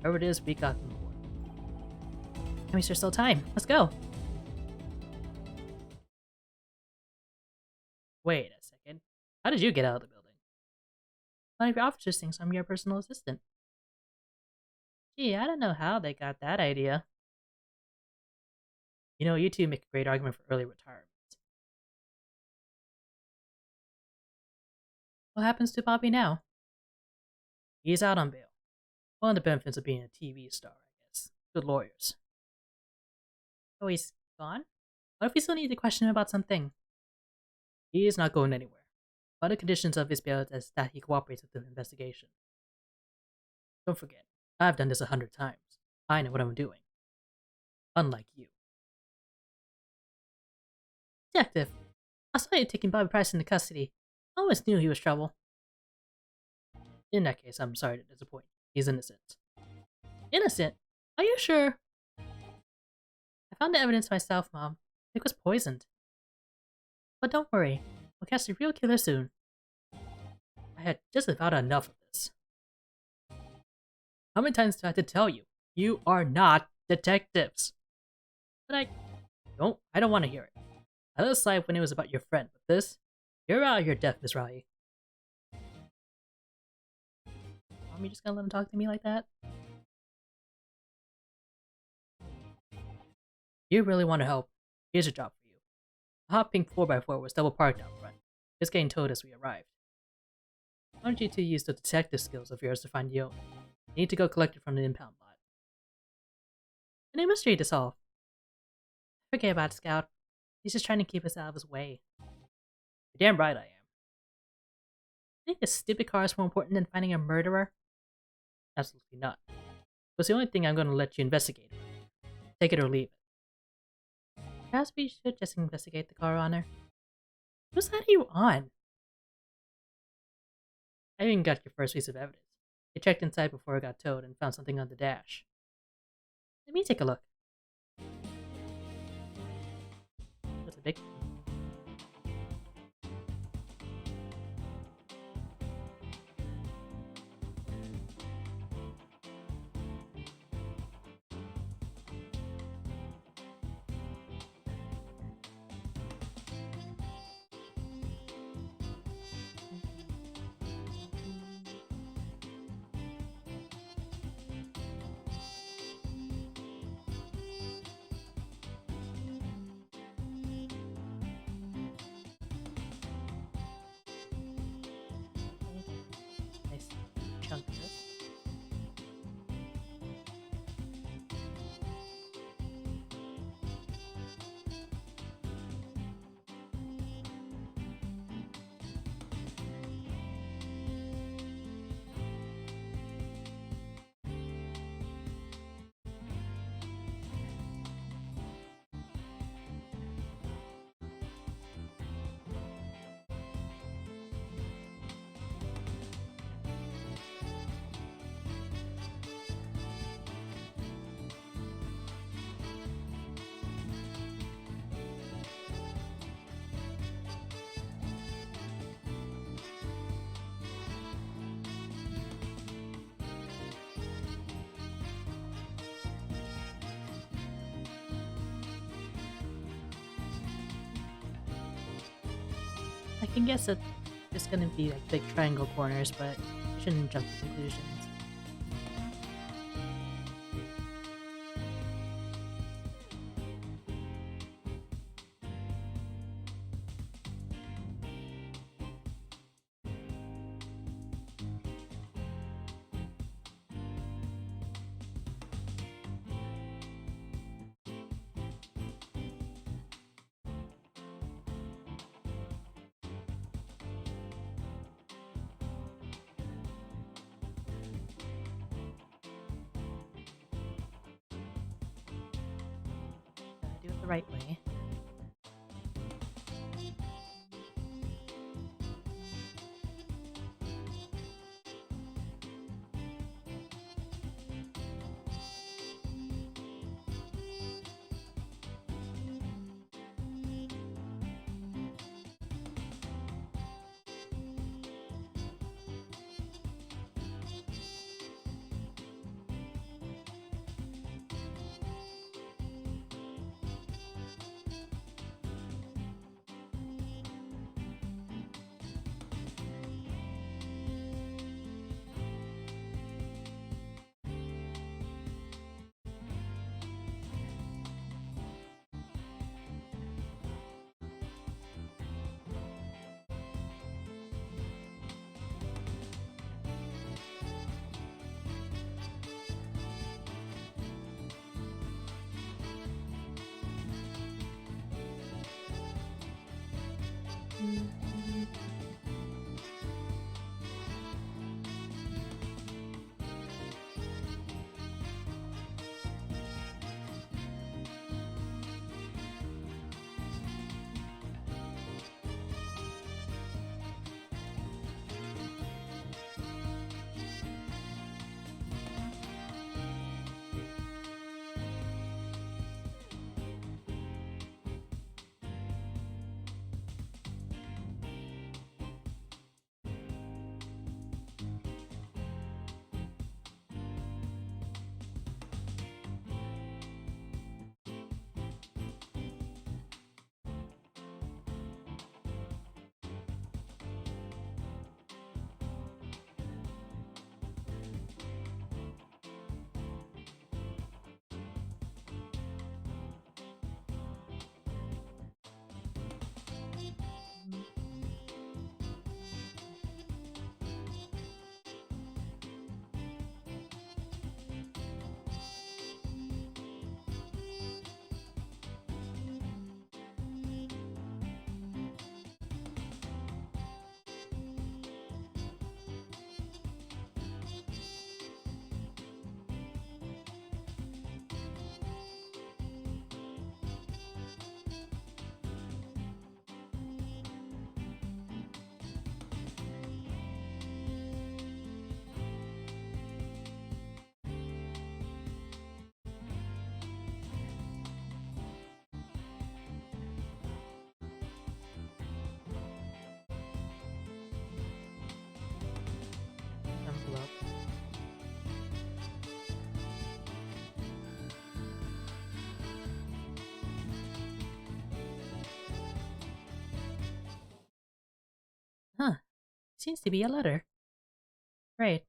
Whoever it is, we got them aboard. That means there's still time. Let's go. Wait a second. How did you get out of the building? One of your officers thinks I'm your personal assistant. Gee, I don't know how they got that idea. You know, you two make a great argument for early retirement. What happens to Bobby now? He's out on bail. One of the benefits of being a TV star, I guess. Good lawyers. Oh, he's gone? What if we still need to question him about something? He is not going anywhere. One of the conditions of his bail is that he cooperates with the investigation. Don't forget, I've done this 100 times. I know what I'm doing. Unlike you. Detective, I saw you taking Bobby Price into custody. I always knew he was trouble. In that case, I'm sorry to disappoint. He's innocent. Innocent? Are you sure? I found the evidence myself, Mom. It was poisoned. But don't worry. We'll catch the real killer soon. I had just about enough of this. How many times do I have to tell you? You are not detectives. But I don't want to hear it. I let it slide when it was about your friend, but this? You're out of your depth, Miss Riley. Mom, you just gonna let him talk to me like that? You really want to help? Here's a job for you. A hot pink 4x4 was double parked out front, just getting towed as we arrived. I want you to use the detective skills of yours to find the owner. You need to go collect it from the impound lot. And a mystery to solve. Forget about Scout. He's just trying to keep us out of his way. You're damn right I am. You think a stupid car is more important than finding a murderer? Absolutely not. It's the only thing I'm going to let you investigate. Take it or leave it. Perhaps we should just investigate the car on her. Whose side are you on? I even got your first piece of evidence. I checked inside before I got towed and found something on the dash. Let me take a look. That's a big one. Nice chunk of this. I can guess that it's gonna be like big triangle corners, but I shouldn't jump to conclusions. Gotta do it the right way. Seems to be a letter. Great.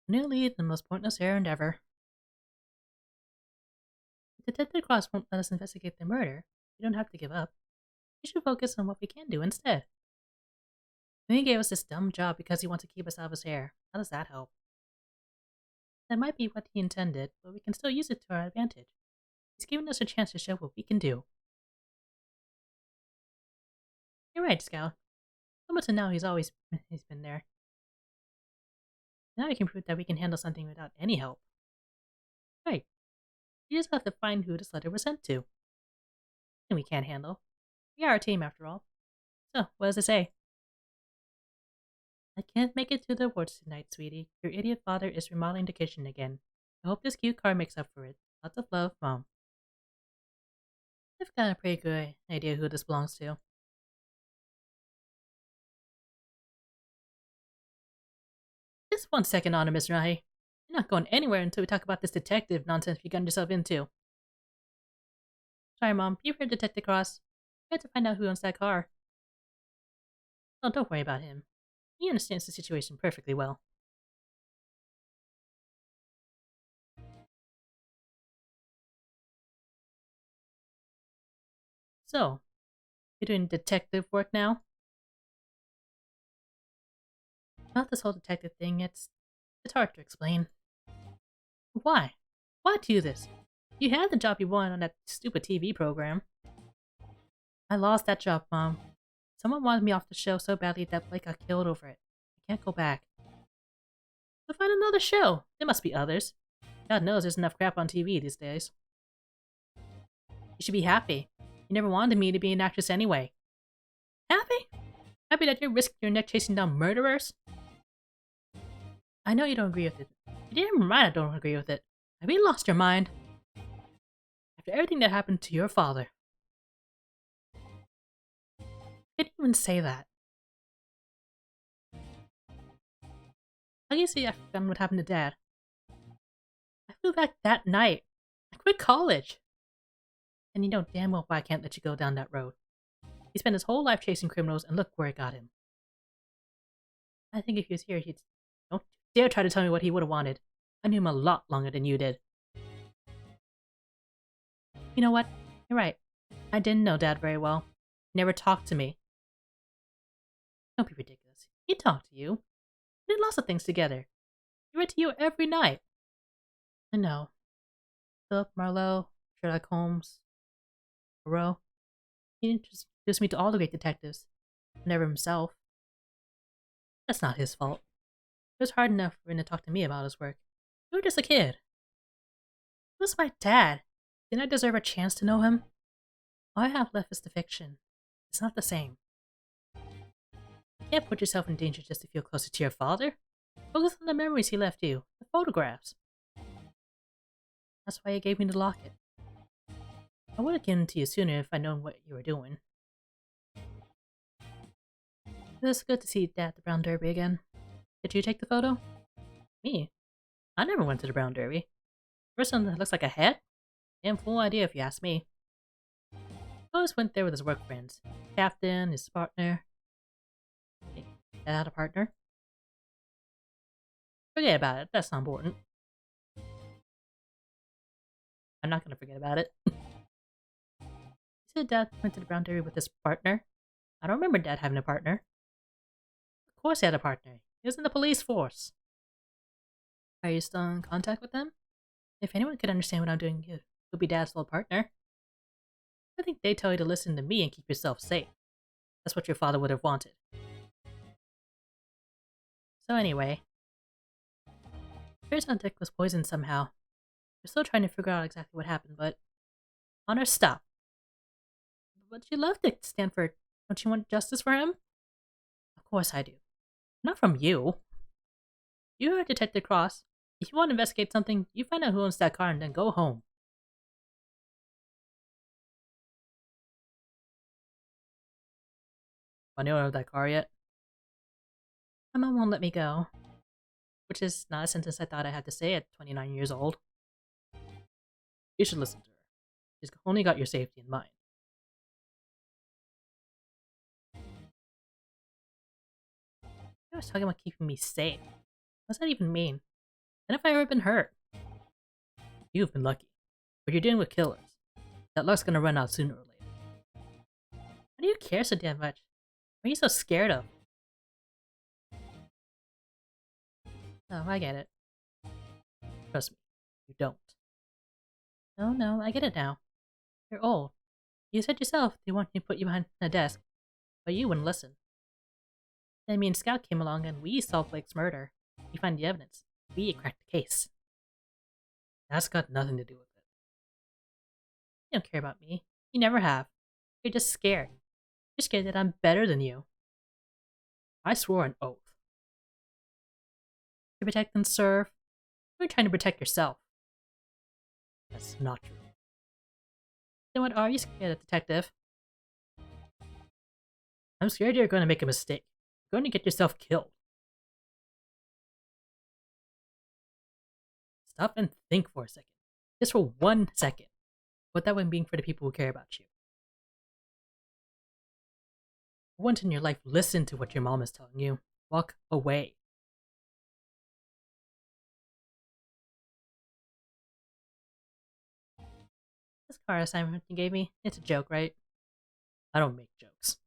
New lead, the most pointless errand ever. If Detective Cross won't let us investigate the murder, we don't have to give up. We should focus on what we can do instead. He gave us this dumb job because he wants to keep us out of his hair. How does that help? That might be what he intended, but we can still use it to our advantage. He's giving us a chance to show what we can do. You're right, Scout. Up to now, he's been there. Now we can prove that we can handle something without any help. Right. We just have to find who this letter was sent to. And we can't handle. We are a team, after all. So, what does it say? I can't make it to the awards tonight, sweetie. Your idiot father is remodeling the kitchen again. I hope this cute car makes up for it. Lots of love, Mom. I've got a pretty good idea who this belongs to. Just 1 second, Miss Rahi. You're not going anywhere until we talk about this detective nonsense you got yourself into. Sorry, Mom. You've heard Detective Cross. We have to find out who owns that car. Oh, don't worry about him. He understands the situation perfectly well. So, you're doing detective work now? About this whole detective thing, it's hard to explain. Why? Why do this? You had the job you wanted on that stupid TV program. I lost that job, Mom. Someone wanted me off the show so badly that Blake got killed over it. I can't go back. So find another show. There must be others. God knows there's enough crap on TV these days. You should be happy. You never wanted me to be an actress anyway. Happy? Happy that you're risking your neck chasing down murderers? I know you don't agree with it. You damn right I don't agree with it. Have you lost your mind? After everything that happened to your father. I can't even say that. How can you say I've forgotten what happened to Dad? I flew back that night. I quit college. And you know damn well why I can't let you go down that road. He spent his whole life chasing criminals, and look where it got him. I think if he was here, he'd... Don't dare try to tell me what he would have wanted. I knew him a lot longer than you did. You know what? You're right. I didn't know Dad very well. He never talked to me. Don't be ridiculous. He talked to you. We did lots of things together. He read to you every night. I know. Philip Marlowe, Sherlock Holmes, Poirot. He introduced me to all the great detectives. Never himself. That's not his fault. It was hard enough for him to talk to me about his work. You were just a kid. He was my dad. Didn't I deserve a chance to know him? All I have left is the fiction. It's not the same. You can't put yourself in danger just to feel closer to your father. Focus on the memories he left you, the photographs. That's why he gave me the locket. I would have given it to you sooner if I'd known what you were doing. It was good to see Dad at the Brown Derby again. Did you take the photo? Me? I never went to the Brown Derby. First one that looks like a hat? Damn fool idea if you ask me. He always went there with his work friends. Captain, his partner. Hey, Dad had a partner? Forget about it, that's not important. I'm not gonna forget about it. You said Dad went to the Brown Derby with his partner? I don't remember Dad having a partner. Of course he had a partner. He was in the police force. Are you still in contact with them? If anyone could understand what I'm doing, it would be Dad's old partner. I think they tell you to listen to me and keep yourself safe. That's what your father would have wanted. So anyway, turns out Dick was poisoned somehow. We're still trying to figure out exactly what happened, but... Honor, stop. But you love Dick Stanford. Don't you want justice for him? Of course I do. Not from you. You are Detective Cross. If you want to investigate something, you find out who owns that car and then go home. I know I own that car yet. My mom won't let me go. Which is not a sentence I thought I had to say at 29 years old. You should listen to her. She's only got your safety in mind. I was talking about keeping me safe. What does that even mean? And if I ever been hurt? You've been lucky. But you're dealing with killers. That luck's gonna run out sooner or later. Why do you care so damn much? What are you so scared of? Oh, I get it. Trust me, you don't. No, I get it now. You're old. You said yourself they wanted to put you behind a desk, but you wouldn't listen. Then me and Scout came along and we solved Blake's murder. We found the evidence. We cracked the case. That's got nothing to do with it. You don't care about me. You never have. You're just scared. You're scared that I'm better than you. I swore an oath. To protect and serve. You're trying to protect yourself. That's not true. Then what are you scared of, Detective? I'm scared you're going to make a mistake. You're going to get yourself killed. Stop and think for a second. Just for 1 second. What that would mean for the people who care about you. Once in your life, listen to what your mom is telling you. Walk away. This car assignment you gave me, it's a joke, right? I don't make jokes.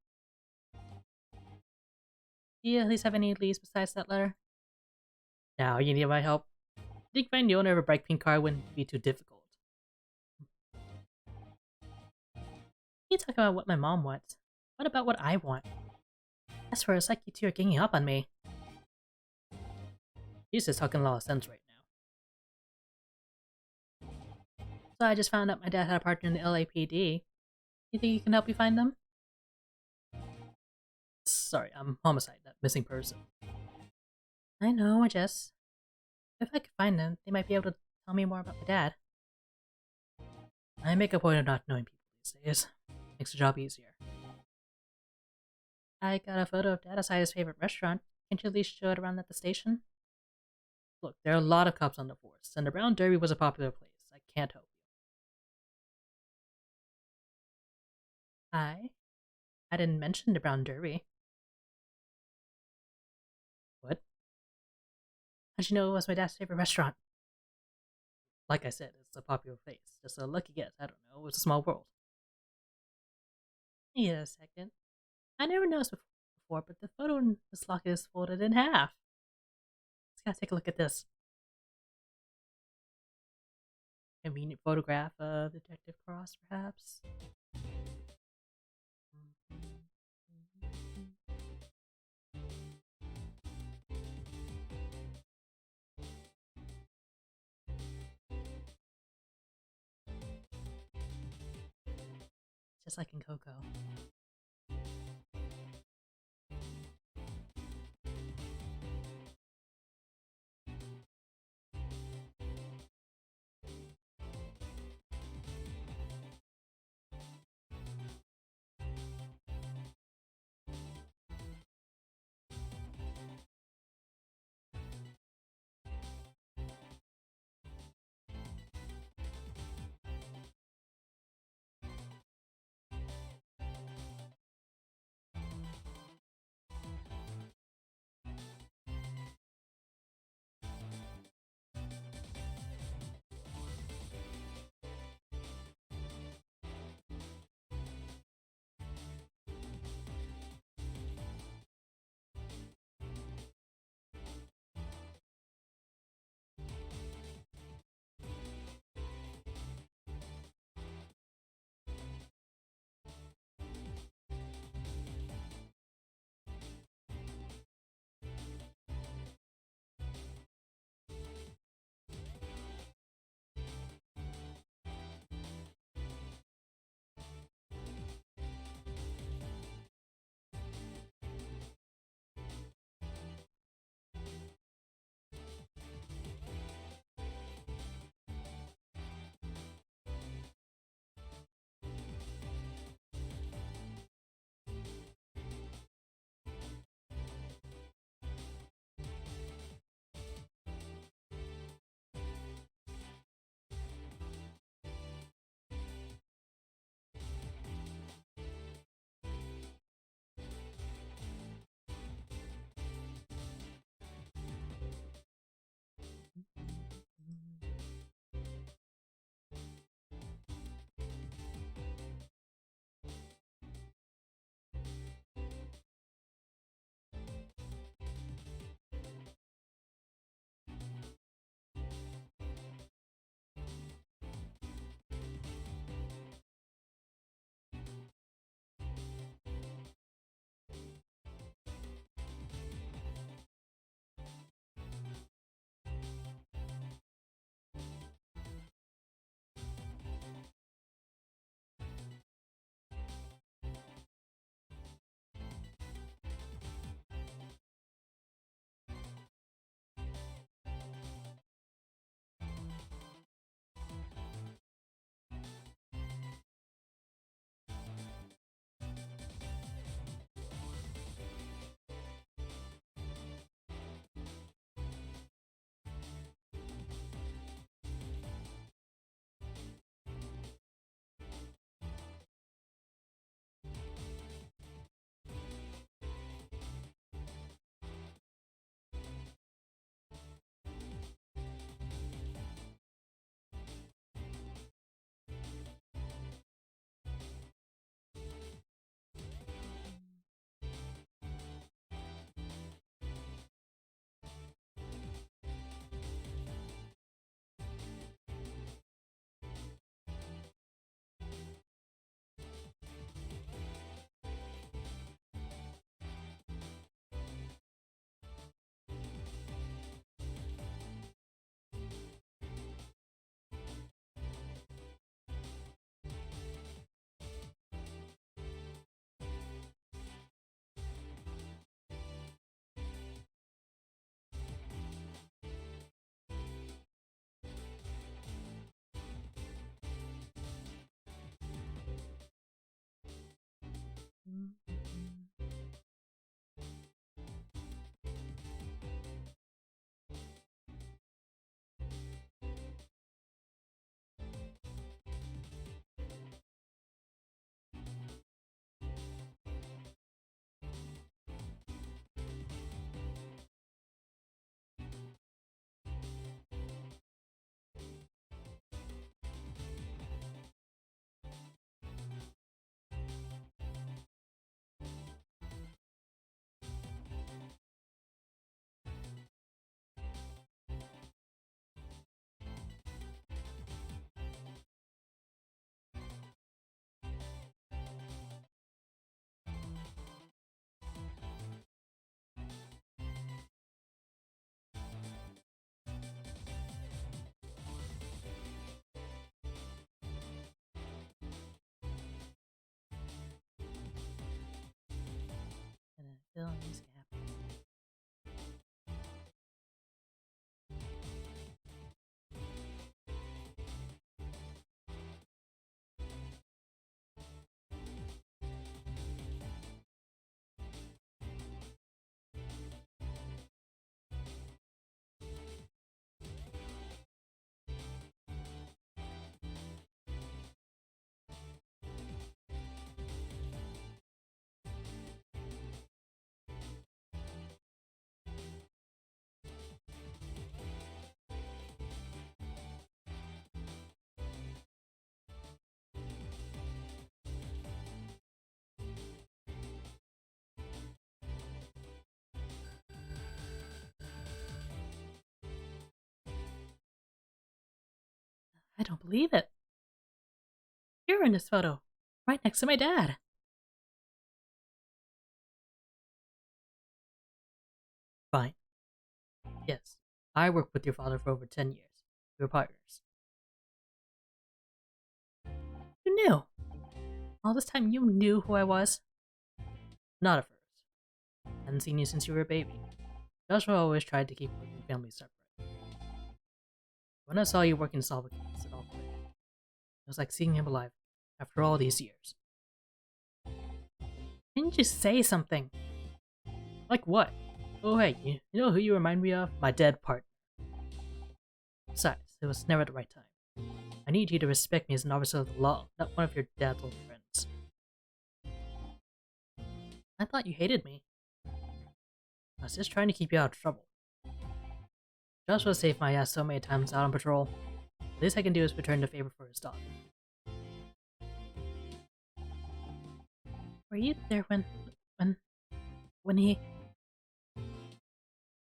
Do you at least have any leads besides that letter? Now, you need my help? I think finding the owner of a bright pink car wouldn't be too difficult. You talk about what my mom wants. What about what I want? As for it's like you two are ganging up on me. She's just talking a lot of sense right now. So I just found out my dad had a partner in the LAPD. You think you can help me find them? Sorry, I'm homicide, not missing person. I know, if I could find them, they might be able to tell me more about my dad. I make a point of not knowing people these days. Makes the job easier. I got a photo of Dad outside his favorite restaurant. Can't you at least show it around at the station? Look, there are a lot of cops on the force, and the Brown Derby was a popular place. I can't help you. I didn't mention the Brown Derby. What? How'd you know it was my dad's favorite restaurant? Like I said, it's a popular place. Just a lucky guess. I don't know. It's a small world. Wait a second. I never noticed before, but the photo in this locket is folded in half. Let's gotta take a look at this. Convenient photograph of Detective Cross, perhaps? Just like in Coco. fill in these gaps. I don't believe it. You're in this photo, right next to my dad. Fine. Yes, I worked with your father for over 10 years. We were partners. You knew. All this time you knew who I was? Not at first. Hadn't seen you since you were a baby. Joshua always tried to keep working families separate. When I saw you working to solve a case, it all clicked. It was like seeing him alive after all these years. Didn't you say something? Like what? Oh hey, you know who you remind me of? My dead partner. Besides, it was never the right time. I need you to respect me as an officer of the law, not one of your dad's old friends. I thought you hated me. I was just trying to keep you out of trouble. Joshua saved my ass so many times out on patrol. The least I can do is return the favor for his daughter. Were you there when he...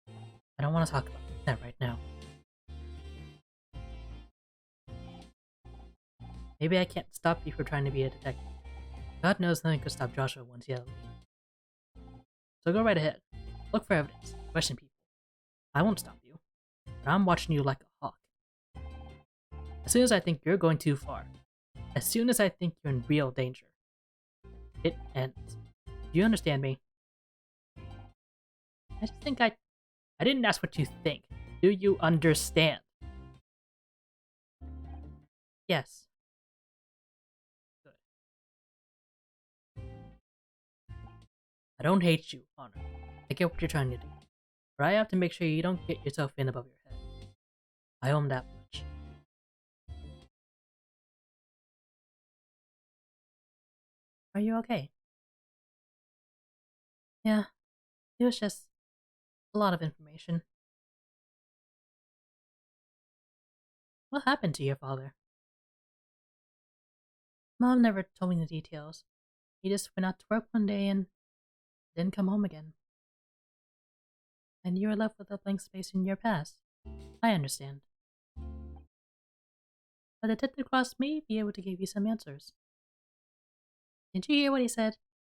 I don't want to talk about that right now. Maybe I can't stop you from trying to be a detective. God knows nothing could stop Joshua once he had a lead. So go right ahead. Look for evidence. Question people. I won't stop you. But I'm watching you like a hawk. As soon as I think you're going too far, as soon as I think you're in real danger, it ends. Do you understand me? I just think I didn't ask what you think. Do you understand? Yes. Good. I don't hate you, Honor. I get what you're trying to do. But I have to make sure you don't get yourself in above your head. I own that much. Are you okay? Yeah, it was just a lot of information. What happened to your father? Mom never told me the details. He just went out to work one day and didn't come home again. And you were left with a blank space in your past. I understand. But Detective Cross may be able to give you some answers. Did you hear what he said?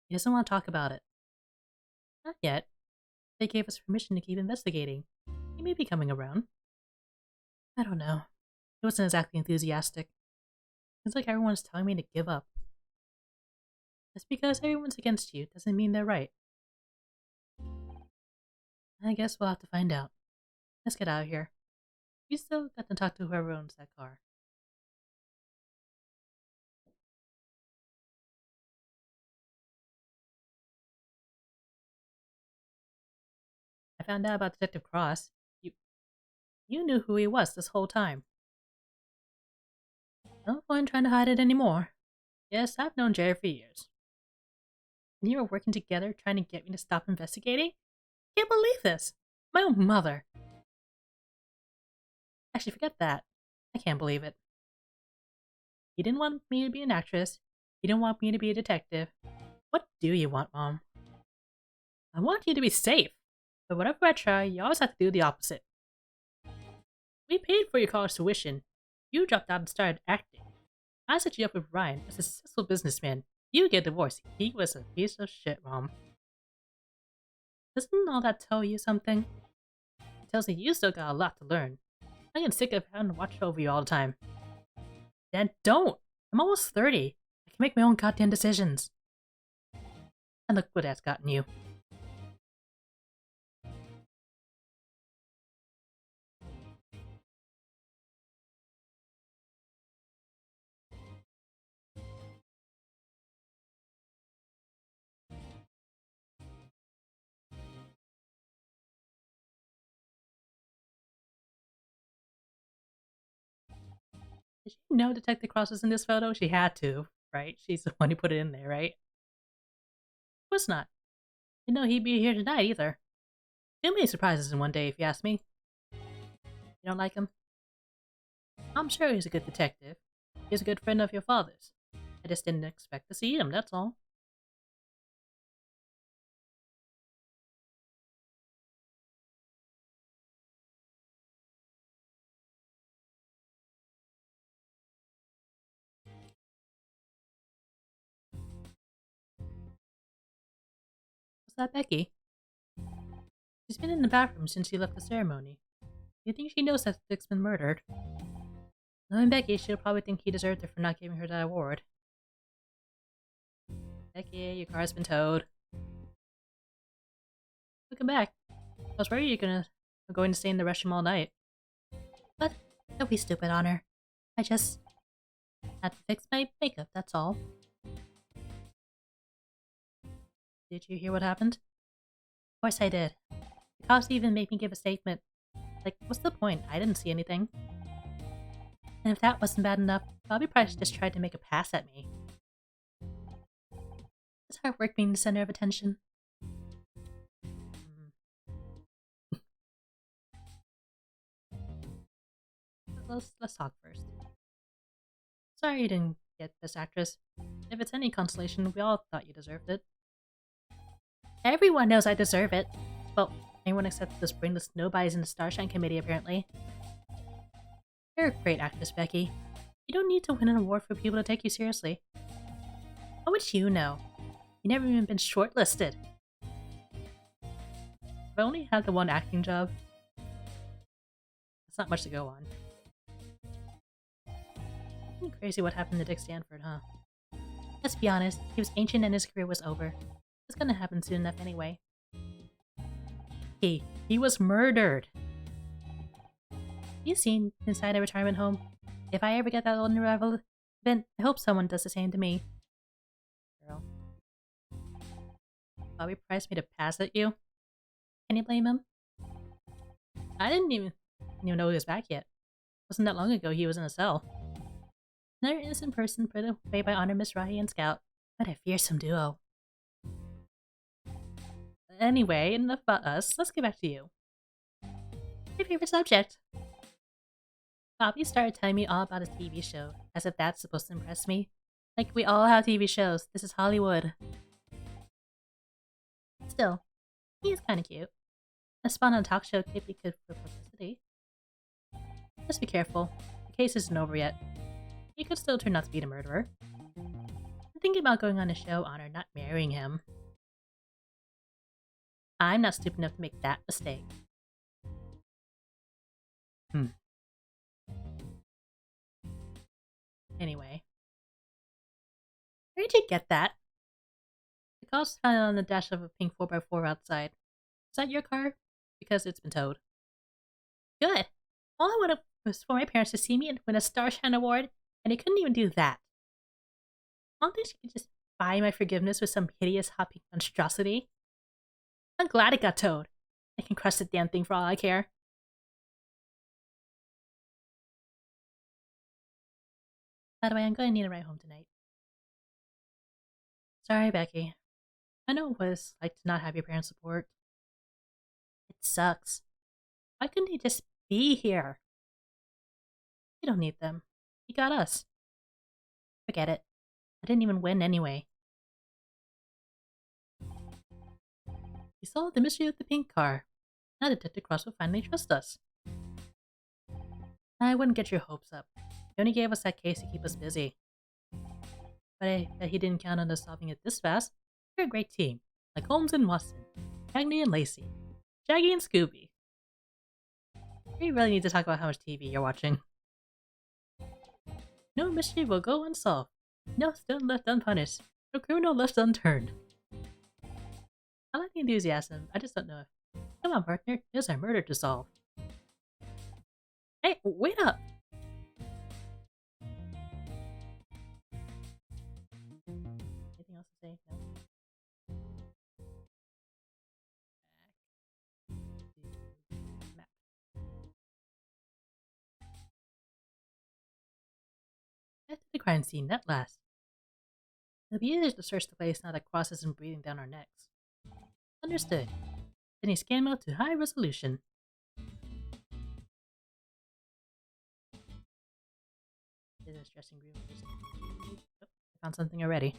He doesn't want to talk about it. Not yet. They gave us permission to keep investigating. He may be coming around. I don't know. He wasn't exactly enthusiastic. It's like everyone's telling me to give up. Just because everyone's against you doesn't mean they're right. I guess we'll have to find out. Let's get out of here. We still got to talk to whoever owns that car. I found out about Detective Cross. You knew who he was this whole time. No point trying to hide it anymore. Yes, I've known Jerry for years. And you were working together trying to get me to stop investigating? Can't believe this! My own mother! Actually, forget that. I can't believe it. You didn't want me to be an actress. You didn't want me to be a detective. What do you want, Mom? I want you to be safe. But whatever I try, you always have to do the opposite. We paid for your college tuition. You dropped out and started acting. I set you up with Ryan, a successful businessman. You get divorced. He was a piece of shit, Mom. Doesn't all that tell you something? It tells me you still got a lot to learn. I get sick of having to watch over you all the time. Dad, don't! I'm almost 30. I can make my own goddamn decisions. And look what that's gotten you. Did you know Detective Cross was in this photo? She had to, right? She's the one who put it in there, right? Of course not. Didn't know he'd be here tonight either. Too many surprises in one day, if you ask me. You don't like him? I'm sure he's a good detective. He's a good friend of your father's. I just didn't expect to see him, that's all. Was that Becky? She's been in the bathroom since she left the ceremony. You think she knows that Dick's been murdered? Knowing Becky, she'll probably think he deserved it for not giving her that award. Becky, your car's been towed. Welcome back. I was worried you're going to stay in the restroom all night. But don't be stupid on her. I just had to fix my makeup, that's all. Did you hear what happened? Of course I did. The cops even made me give a statement. Like, what's the point? I didn't see anything. And if that wasn't bad enough, Bobby Price just tried to make a pass at me. It's hard work being the center of attention. Let's talk first. Sorry you didn't get Best Actress. If it's any consolation, we all thought you deserved it. Everyone knows I deserve it. Well, anyone except those brainless nobodies in the Starshine Committee, apparently. You're a great actress, Becky. You don't need to win an award for people to take you seriously. How would you know? You never even been shortlisted. If I only had the one acting job, that's not much to go on. Crazy what happened to Dick Stanford, huh? Let's be honest, he was ancient and his career was over. It's gonna happen soon enough anyway. He was murdered! You seen inside a retirement home? If I ever get that unraveled, then I hope someone does the same to me. Girl. Bobby Price made a pass at you? Can you blame him? I didn't even know he was back yet. Wasn't that long ago he was in a cell. Another innocent person put away by Honor Miss Rahi and Scout. What a fearsome duo. Anyway, enough about us. Let's get back to you. My favorite subject. Bobby started telling me all about his TV show, as if that's supposed to impress me. Like, we all have TV shows. This is Hollywood. Still, he is kinda cute. A spawn on a talk show could be good for publicity. Just be careful. The case isn't over yet. He could still turn out to be the murderer. I'm thinking about going on a show, Honor, not marrying him. I'm not stupid enough to make that mistake. Anyway. Where did you get that? The cops found it on the dash of a pink 4x4 outside. Is that your car? Because it's been towed. Good. All I wanted was for my parents to see me and win a Starshine Award, and they couldn't even do that. I don't think she could just buy my forgiveness with some hideous hot pink monstrosity. I'm glad it got towed. I can crush the damn thing for all I care. By the way, I'm going to need a ride home tonight. Sorry, Becky. I know what it's like to not have your parents' support. It sucks. Why couldn't they just be here? You don't need them. You got us. Forget it. I didn't even win anyway. We solved the mystery of the pink car. Now Detective Cross will finally trust us. I wouldn't get your hopes up. He only gave us that case to keep us busy. But I bet he didn't count on us solving it this fast. We're a great team. Like Holmes and Watson. Cagney and Lacey. Shaggy and Scooby. We really need to talk about how much TV you're watching. No mystery will go unsolved. No stone left unpunished. No criminal left unturned. I like the enthusiasm. I just don't know if... Come on, partner. There's a murder to solve. Hey, wait up! Anything else to say? No? Get to the crime scene, at last. It'll be easier to search the place now that Cross isn't breathing down our necks. Understood. Setting scan mode to high resolution. This is dressing room. Oh, I found something already.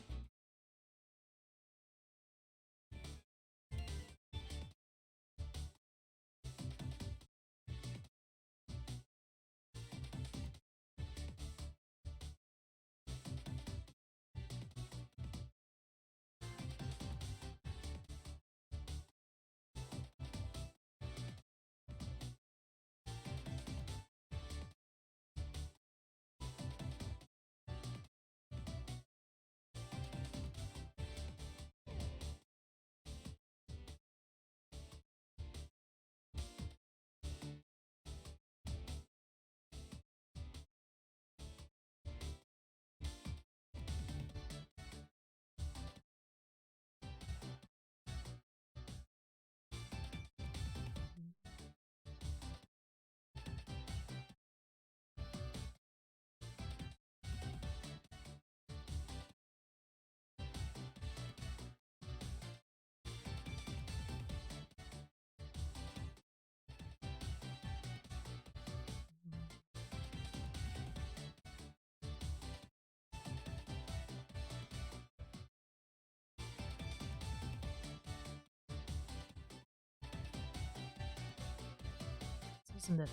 This is in the 3s.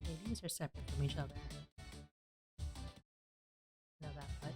Okay, these are separate from each other. Know that much.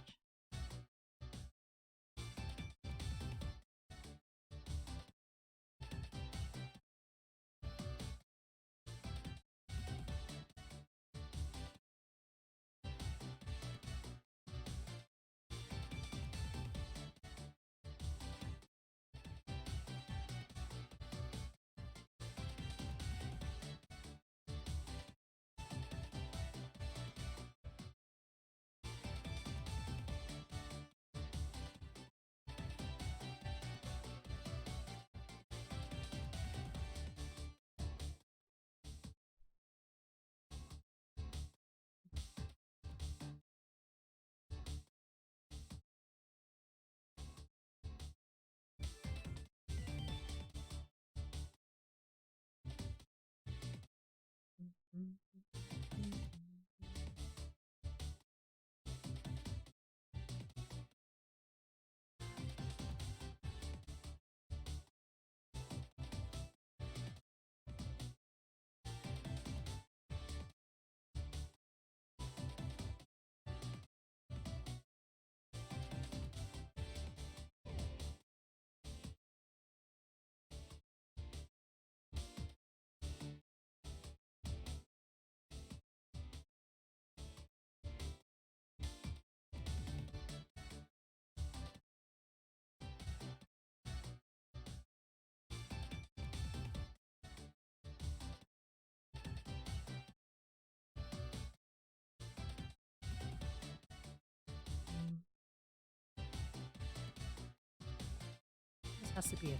This has to be a 3.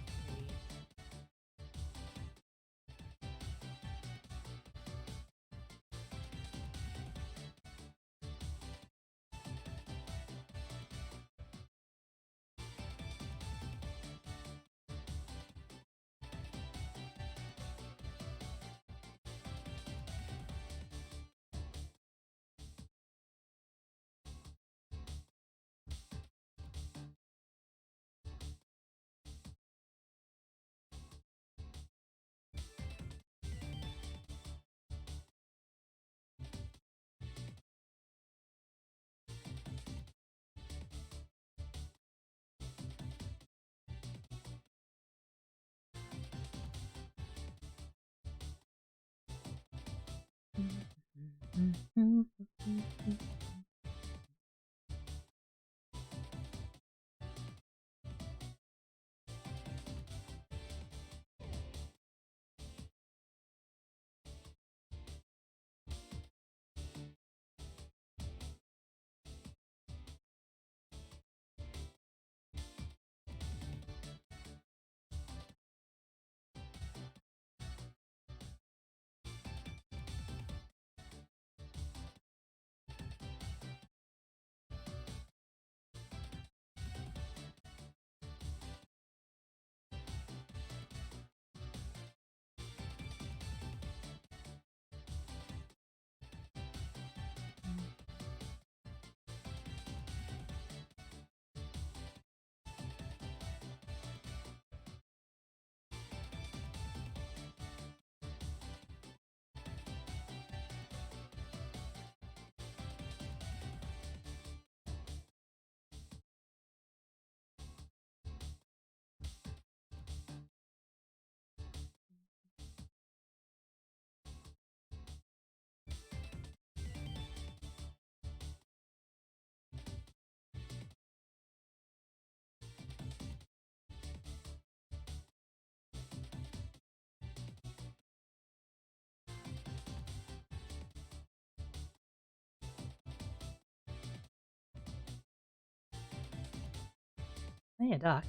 Hey, Doc.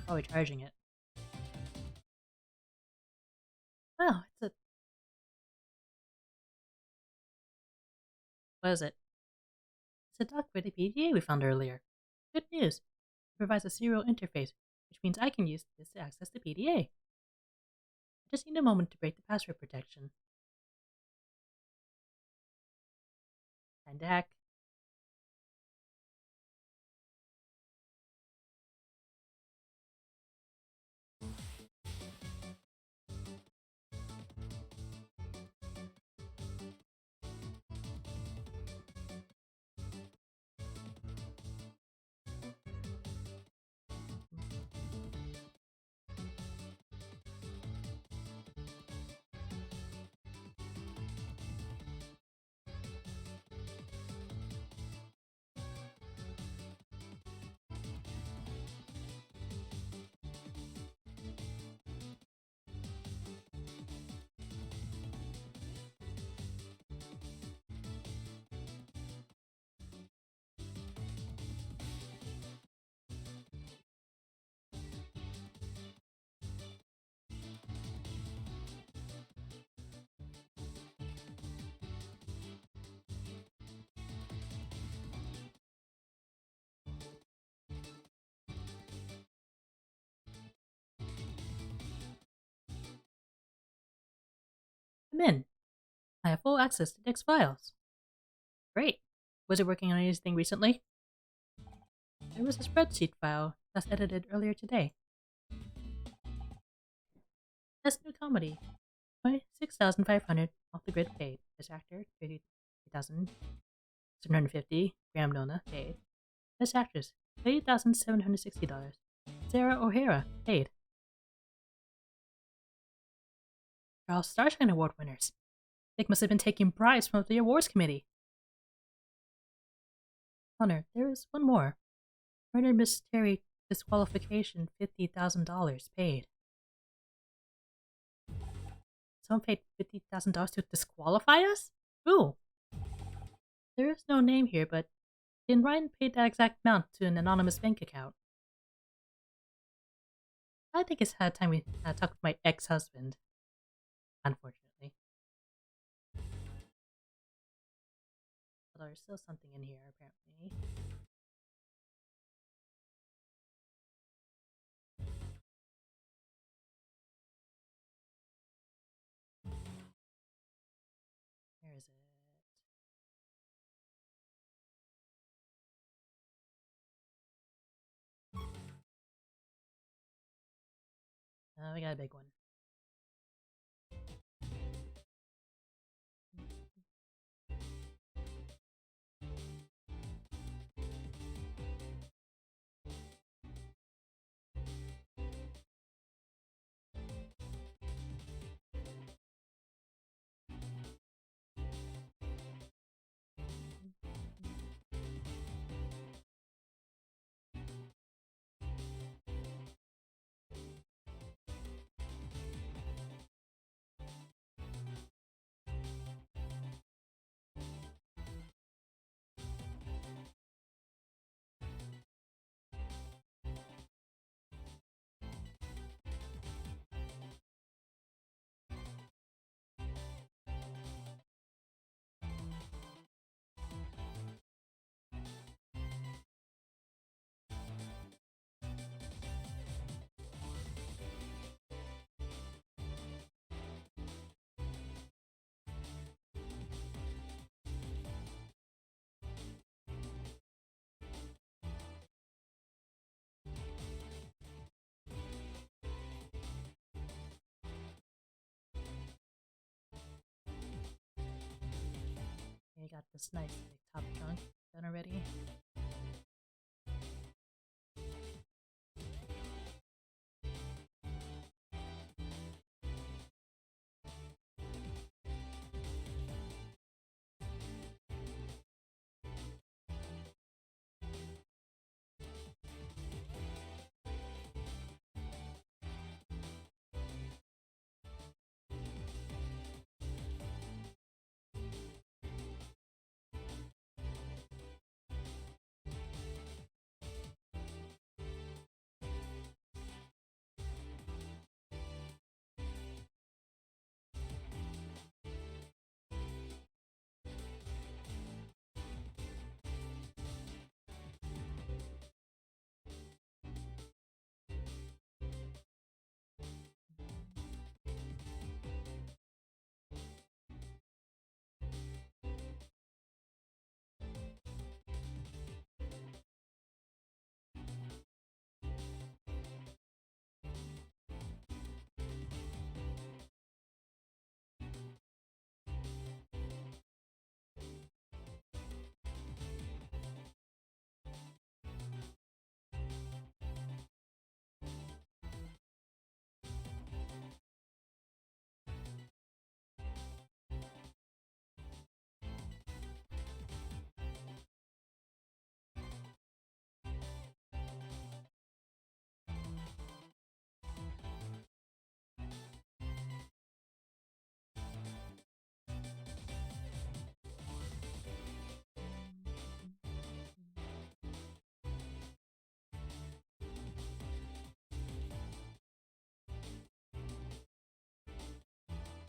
Probably charging it. Wow, it's a... What is it? It's a doc for the PDA we found earlier. Good news. It provides a serial interface, which means I can use this to access the PDA. I just need a moment to break the password protection. Time to hack. I'm in. I have full access to Dick's files. Great. Was it working on anything recently? There was a spreadsheet file that's edited earlier today. That's new comedy. 26,500 off the grid paid. This actor, 30,750. Graham Nona, paid. This actress, $30,760. Sarah O'Hara, paid. Charles Starshine Award winners. Dick must have been taking bribes from the awards committee. Connor, there is one more. Murder mystery disqualification, $50,000 paid. Someone paid $50,000 to disqualify us? Who? There is no name here, but did Ryan pay that exact amount to an anonymous bank account? I think it's had time we talked with my ex-husband. Unfortunately. But there's still something in here, apparently. Where is it? Oh, we got a big one. got this nice big top trunk done already.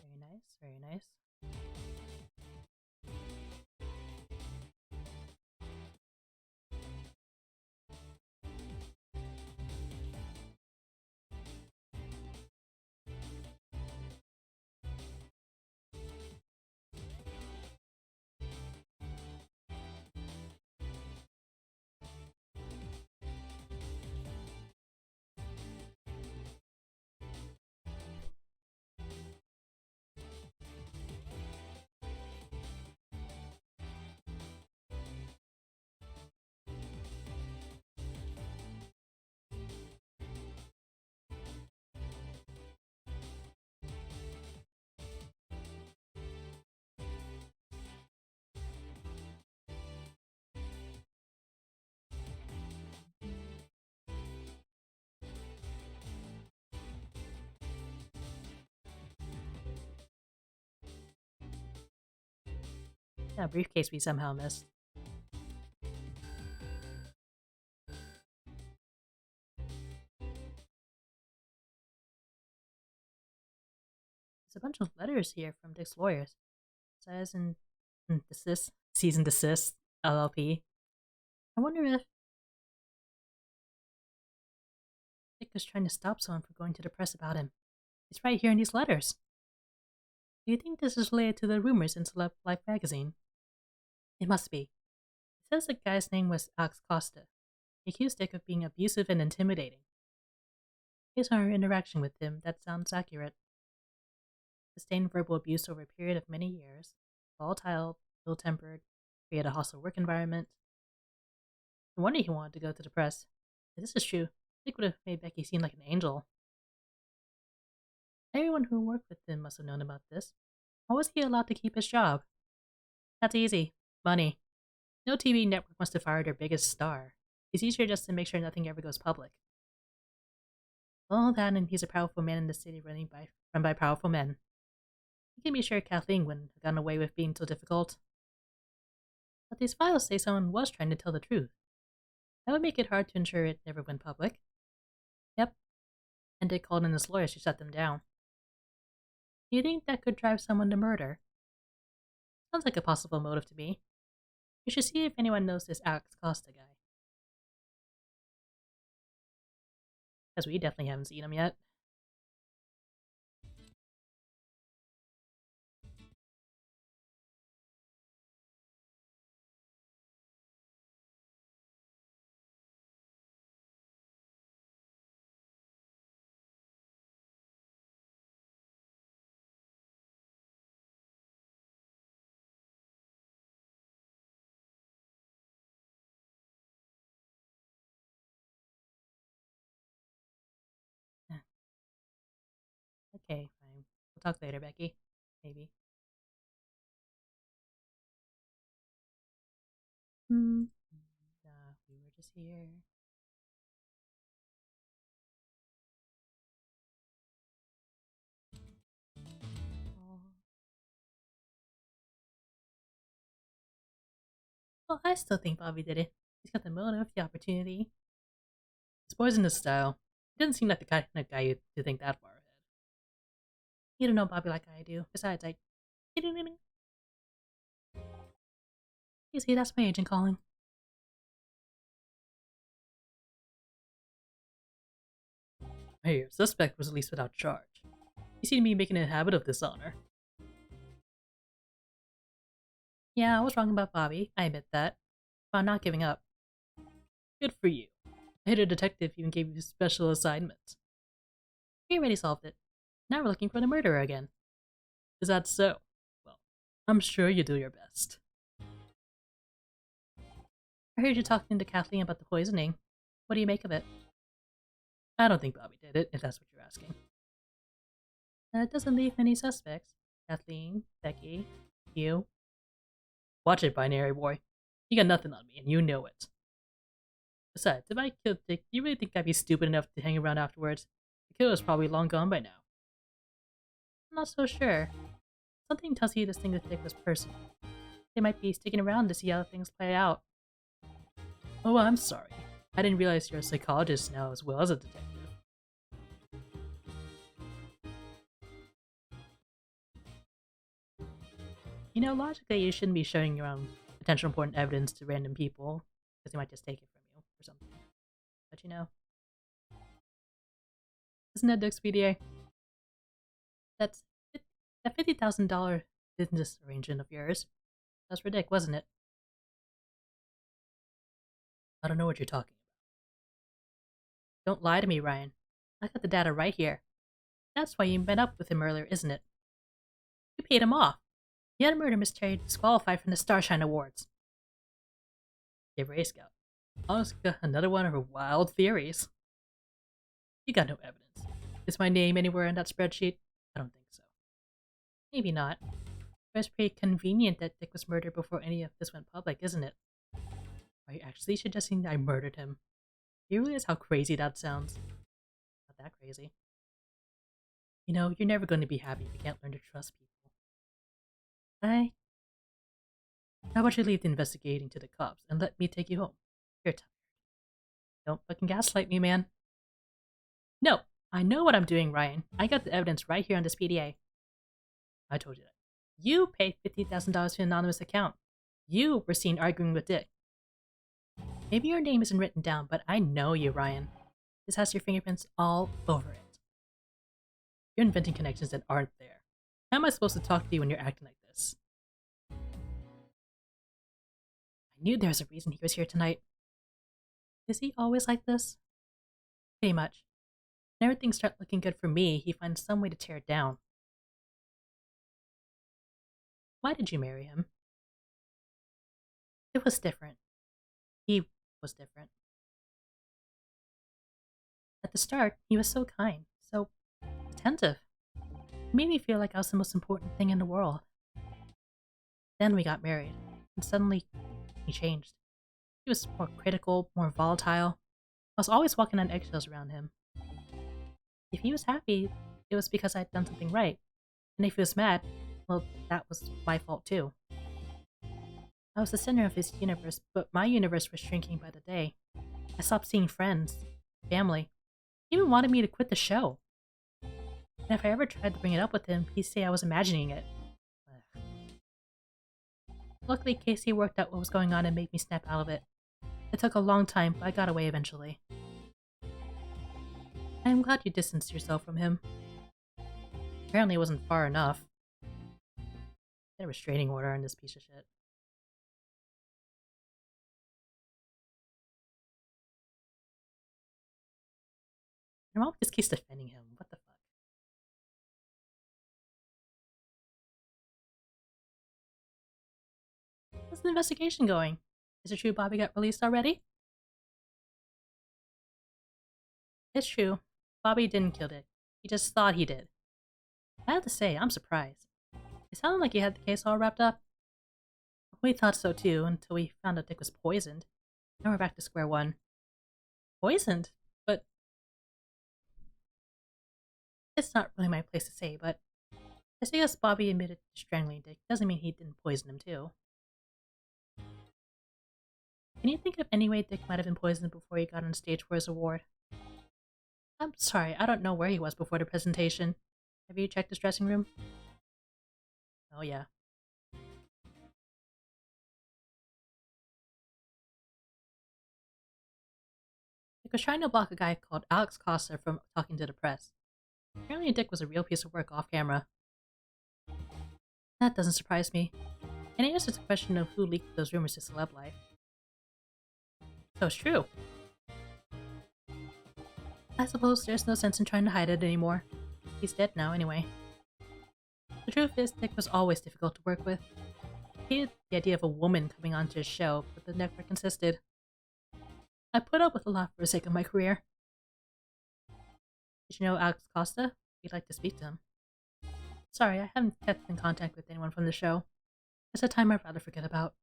Very nice, very nice. Yeah, briefcase we somehow missed. There's a bunch of letters here from Dick's lawyers. It says in desist, cease and desist, LLP. I wonder if Dick is trying to stop someone from going to the press about him. It's right here in these letters. Do you think this is related to the rumors in Celeb Life magazine? It must be. It says the guy's name was Alex Costa. He accused Dick of being abusive and intimidating. Based on our interaction with him, that sounds accurate. Sustained verbal abuse over a period of many years, volatile, ill-tempered, create a hostile work environment. No wonder he wanted to go to the press. If this is true, Dick would have made Becky seem like an angel. Everyone who worked with him must have known about this. How was he allowed to keep his job? That's easy. Money. No TV network must have fired their biggest star. It's easier just to make sure nothing ever goes public. All that, and he's a powerful man in the city run by powerful men. You can be sure Kathleen wouldn't have gotten away with being so difficult. But these files say someone was trying to tell the truth. That would make it hard to ensure it never went public. Yep. And Dick called in his lawyers to shut them down. Do you think that could drive someone to murder? Sounds like a possible motive to me. We should see if anyone knows this Alex Costa guy. Because we definitely haven't seen him yet. Okay, fine. We'll talk later, Becky. Maybe. Hmm. We were just here. Oh. Well, I still think Bobby did it. He's got the motive, the opportunity. His poisonous style. He doesn't seem like the kind of guy to think that far ahead. You don't know Bobby like I do. Besides, You see, that's my agent calling. Hey, your suspect was released without charge. You seem to be making a habit of dishonor. Yeah, I was wrong about Bobby. I admit that. But I'm not giving up. Good for you. I hate a detective even gave you special assignments. We already solved it. Now we're looking for the murderer again. Is that so? Well, I'm sure you do your best. I heard you talking to Kathleen about the poisoning. What do you make of it? I don't think Bobby did it, if that's what you're asking. That doesn't leave any suspects. Kathleen, Becky, you. Watch it, binary boy. You got nothing on me, and you know it. Besides, if I killed Dick, do you really think I'd be stupid enough to hang around afterwards? The killer's probably long gone by now. I'm not so sure. Something tells you this thing with Dick was personal. They might be sticking around to see how things play out. Oh, I'm sorry. I didn't realize you're a psychologist now as well as a detective. You know, logically, you shouldn't be showing around potential important evidence to random people, because they might just take it from you or something. But you know, isn't that Dick's PDA? That's that $50,000 business arrangement of yours. That's for Dick, wasn't it? I don't know what you're talking about. Don't lie to me, Ryan. I got the data right here. That's why you met up with him earlier, isn't it? You paid him off. You had a murder mystery disqualified from the Starshine Awards. Hey, Ray Scout. Honestly, got another one of her wild theories. You got no evidence. Is my name anywhere in that spreadsheet? I don't think so. Maybe not. But it's pretty convenient that Dick was murdered before any of this went public, isn't it? Are you actually suggesting that I murdered him? Do you realize how crazy that sounds? Not that crazy. You know, you're never going to be happy if you can't learn to trust people. I. How about you leave the investigating to the cops and let me take you home? You're tired. Don't fucking gaslight me, man. No, I know what I'm doing, Ryan. I got the evidence right here on this PDA. I told you that. You paid $50,000 to an anonymous account. You were seen arguing with Dick. Maybe your name isn't written down, but I know you, Ryan. This has your fingerprints all over it. You're inventing connections that aren't there. How am I supposed to talk to you when you're acting like this? I knew there was a reason he was here tonight. Is he always like this? Pretty much. When everything starts looking good for me, he finds some way to tear it down. Why did you marry him? It was different. He was different. At the start, he was so kind, so attentive. It made me feel like I was the most important thing in the world. Then we got married, and suddenly he changed. He was more critical, more volatile. I was always walking on eggshells around him. If he was happy, it was because I'd done something right. And if he was mad, well, that was my fault too. I was the center of his universe, but my universe was shrinking by the day. I stopped seeing friends, family. He even wanted me to quit the show. And if I ever tried to bring it up with him, he'd say I was imagining it. Ugh. Luckily, Casey worked out what was going on and made me snap out of it. It took a long time, but I got away eventually. I'm glad you distanced yourself from him. Apparently it wasn't far enough. Get a restraining order on this piece of shit. Your mom just keeps defending him. What the fuck? How's the investigation going? Is it true Bobby got released already? It's true. Bobby didn't kill Dick. He just thought he did. I have to say, I'm surprised. It sounded like you had the case all wrapped up. We thought so too, until we found out Dick was poisoned. Now we're back to square one. Poisoned? But it's not really my place to say, but just because Bobby admitted to strangling Dick doesn't mean he didn't poison him too. Can you think of any way Dick might have been poisoned before he got on stage for his award? I'm sorry, I don't know where he was before the presentation. Have you checked his dressing room? Oh yeah. Dick was trying to block a guy called Alex Costa from talking to the press. Apparently Dick was a real piece of work off camera. That doesn't surprise me. And it is just a question of who leaked those rumors to Celeb Life. So it's true. I suppose there's no sense in trying to hide it anymore. He's dead now, anyway. The truth is, Dick was always difficult to work with. He hated the idea of a woman coming onto his show, but the network insisted. I put up with a lot for the sake of my career. Did you know Alex Costa? We'd like to speak to him. Sorry, I haven't kept in contact with anyone from the show. It's a time I'd rather forget about.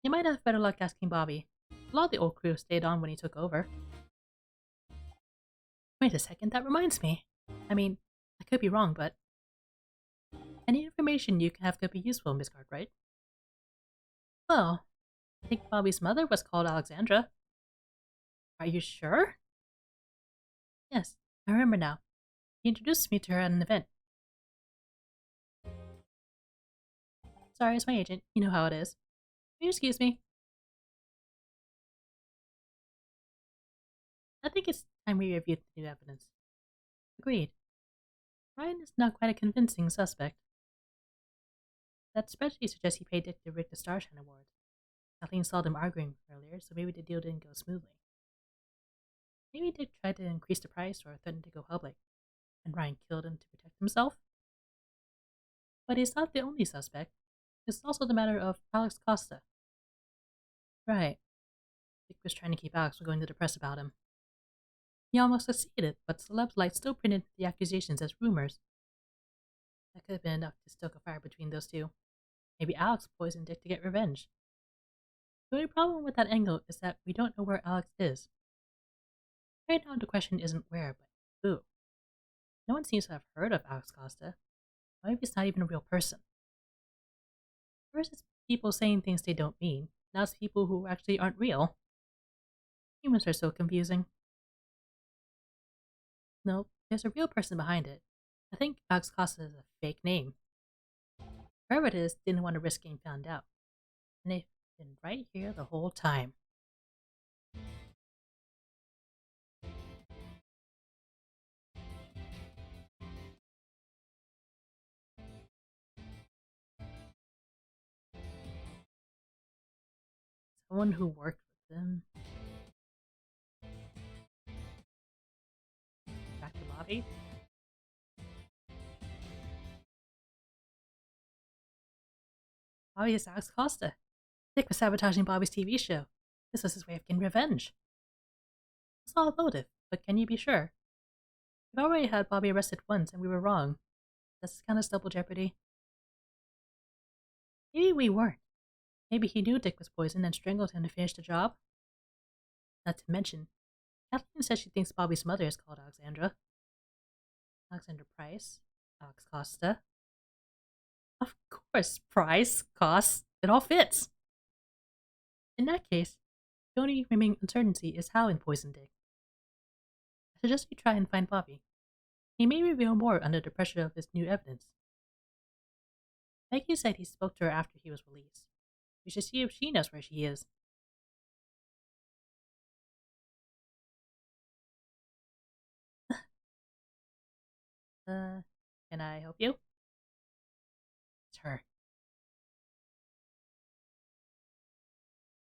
You might have better luck asking Bobby. A lot of the old crew stayed on when he took over. Wait a second, that reminds me. I mean, I could be wrong, but any information you can have could be useful, Miss Cartwright. Well, I think Bobby's mother was called Alexandra. Are you sure? Yes, I remember now. He introduced me to her at an event. Sorry, it's my agent. You know how it is. Will you excuse me? I think it's time we review the new evidence. Agreed. Ryan is not quite a convincing suspect. That spreadsheet suggests he paid Dick to rig the Starshine Award. Kathleen saw them arguing earlier, so maybe the deal didn't go smoothly. Maybe Dick tried to increase the price or threatened to go public, and Ryan killed him to protect himself. But he's not the only suspect. It's also the matter of Alex Costa. Right. Dick was trying to keep Alex from going to the press about him. He almost succeeded, but Celeb Light still printed the accusations as rumors. That could have been enough to stoke a fire between those two. Maybe Alex poisoned Dick to get revenge. The only problem with that angle is that we don't know where Alex is. Right now the question isn't where, but who. No one seems to have heard of Alex Costa. Maybe he's not even a real person. First it's people saying things they don't mean. Now it's people who actually aren't real. Humans are so confusing. No, there's a real person behind it. I think Alex Costa is a fake name. Whoever it is didn't want to risk getting found out. And they've been right here the whole time. Someone who worked with them. Back to Bobby. Bobby is Alex Costa. Dick was sabotaging Bobby's TV show. This was his way of getting revenge. It's all a motive, but can you be sure? We've already had Bobby arrested once and we were wrong. That's kind of double jeopardy. Maybe we weren't. Maybe he knew Dick was poisoned and strangled him to finish the job. Not to mention, Kathleen says she thinks Bobby's mother is called Alexandra. Alexandra Price. Alex Costa. Of course, price, cost, it all fits. In that case, the only remaining uncertainty is how in poisoned Dick. I suggest we try and find Bobby. He may reveal more under the pressure of this new evidence. Becky said he spoke to her after he was released. We should see if she knows where she is. Can I help you? It's her.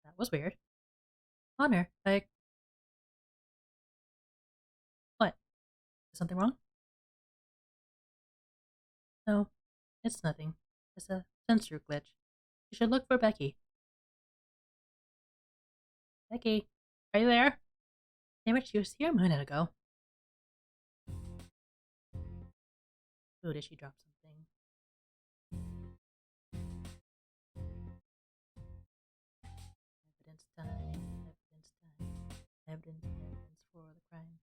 That was weird. Honor, like, what? Is something wrong? No, it's nothing. It's a sensor glitch. You should look for Becky. Becky, are you there? Damn it, she was here a minute ago. Oh, did she drop something? Evidence time, evidence time, evidence for the crime.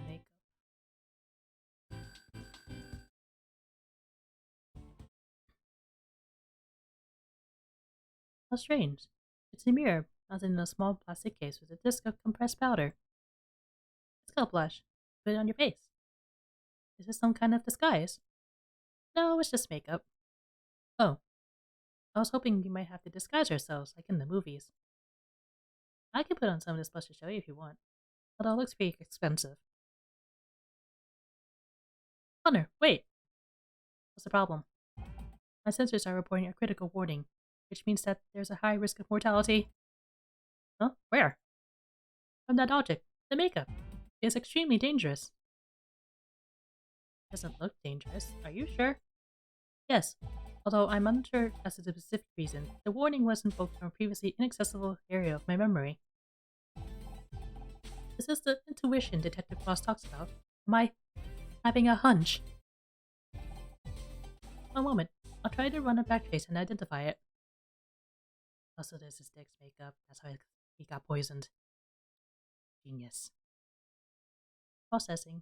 Makeup. How strange. It's a mirror, mounted in a small plastic case with a disc of compressed powder. Scalp blush. Put it on your face. Is this some kind of disguise? No, it's just makeup. Oh, I was hoping you might have to disguise ourselves, like in the movies. I can put on some of this blush to show you if you want, although it looks pretty expensive. Hunter, wait! What's the problem? My sensors are reporting a critical warning, which means that there's a high risk of mortality. Huh? Where? From that object, the makeup. It is extremely dangerous. Doesn't look dangerous. Are you sure? Yes. Although I'm unsure as to the specific reason, the warning was invoked from a previously inaccessible area of my memory. Is this the intuition Detective Cross talks about? Am I having a hunch? One moment. I'll try to run a backtrace and identify it. Also, there's his Dick's makeup. That's how he got poisoned. Genius. Processing.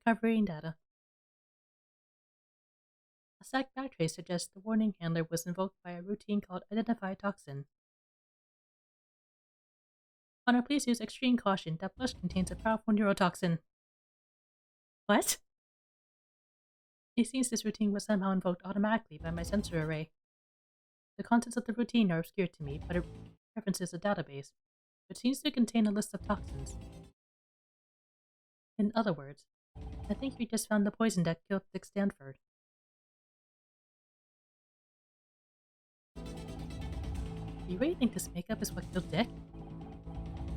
Recovering data. A SAC backtrace suggests the warning handler was invoked by a routine called Identify Toxin. Connor, please use extreme caution. That blush contains a powerful neurotoxin. What? It seems this routine was somehow invoked automatically by my sensor array. The contents of the routine are obscure to me, but it references a database, which seems to contain a list of toxins. In other words, I think we just found the poison that killed Dick Stanford. Do you really think this makeup is what killed Dick?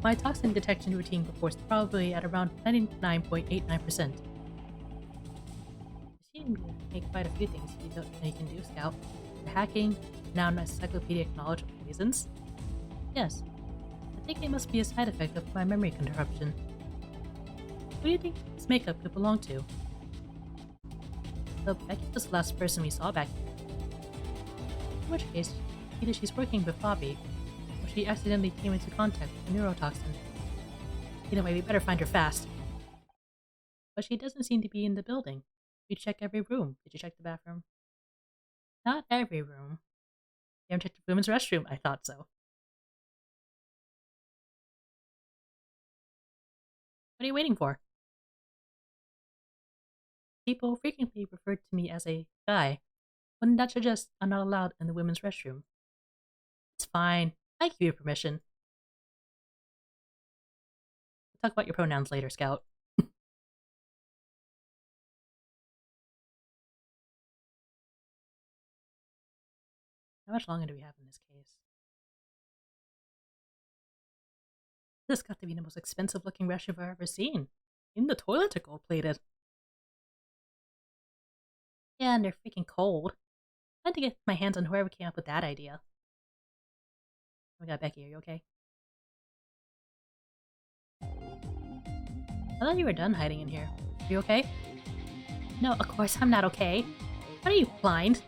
My toxin detection routine reports probably at around 99.89%. You seem to make quite a few things you can do, Scout. The hacking, now an encyclopedic knowledge of poisons. Yes, I think it must be a side effect of my memory interruption. Who do you think this makeup could belong to? So Becky was the last person we saw back here. In which case, either she's working with Bobby, or she accidentally came into contact with a neurotoxin. Either way, we better find her fast. But she doesn't seem to be in the building. We checked every room. Did you check the bathroom? Not every room. You haven't checked the women's restroom? I thought so. What are you waiting for? People frequently refer to me as a guy. Wouldn't that suggest I'm not allowed in the women's restroom? It's fine. I give you permission. We'll talk about your pronouns later, Scout. How much longer do we have in this case? This has got to be the most expensive looking restroom I've ever seen. Even the toilets are gold plated. Yeah, and they're freaking cold. I had to get my hands on whoever came up with that idea. Oh my god, Becky, are you okay? I thought you were done hiding in here. Are you okay? No, of course I'm not okay. What are you, blind?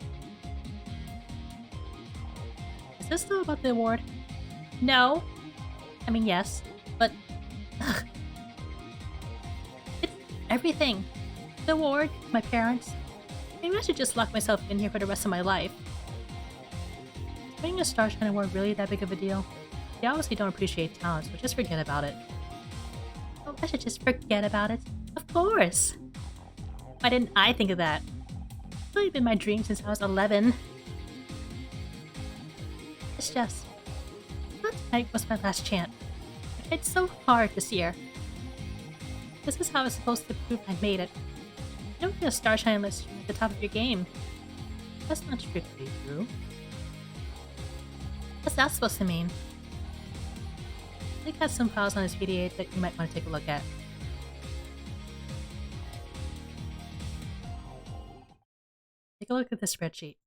Is this still about the award? No. I mean, yes, but... Ugh. It's everything. The award, my parents. Maybe I should just lock myself in here for the rest of my life. Is winning a Starshine Award really that big of a deal? You obviously don't appreciate talent, so just forget about it. Oh, I should just forget about it? Of course! Why didn't I think of that? It's really been my dream since I was 11. It's just... Not tonight was my last chance. I tried so hard this year. This is how I was supposed to prove I made it. You don't get a Starshine unless you're at the top of your game. That's not strictly true. What's that supposed to mean? Nick has some files on his PDA that you might want to take a look at. Take a look at this spreadsheet.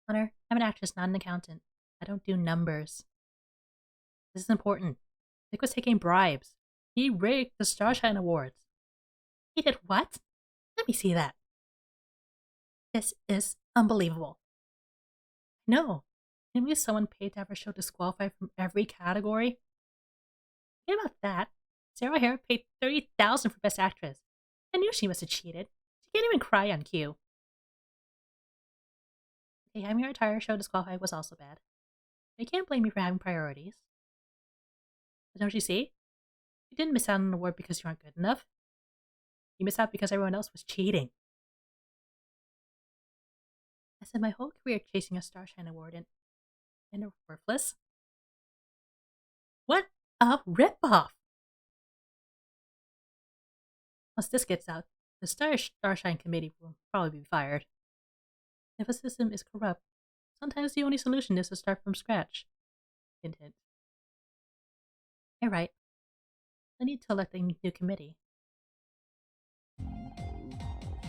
Hunter, I'm an actress, not an accountant. I don't do numbers. This is important. Nick was taking bribes. He rigged the Starshine Awards. He did what? Let me see that. This is unbelievable. No. Can we someone paid to have her show disqualified from every category? Forget about that. Sarah O'Hara paid $30,000 for Best Actress. I knew she must have cheated. She can't even cry on cue. Okay, having your entire show disqualified was also bad. They can't blame you for having priorities. But don't you see? You didn't miss out on an award because you aren't good enough. You missed out because everyone else was cheating. I spent my whole career chasing a Starshine Award and are worthless. What a ripoff! Once this gets out, the Starshine Committee will probably be fired. If a system is corrupt, sometimes the only solution is to start from scratch. Hint, hint. You're right. I need to elect a new committee.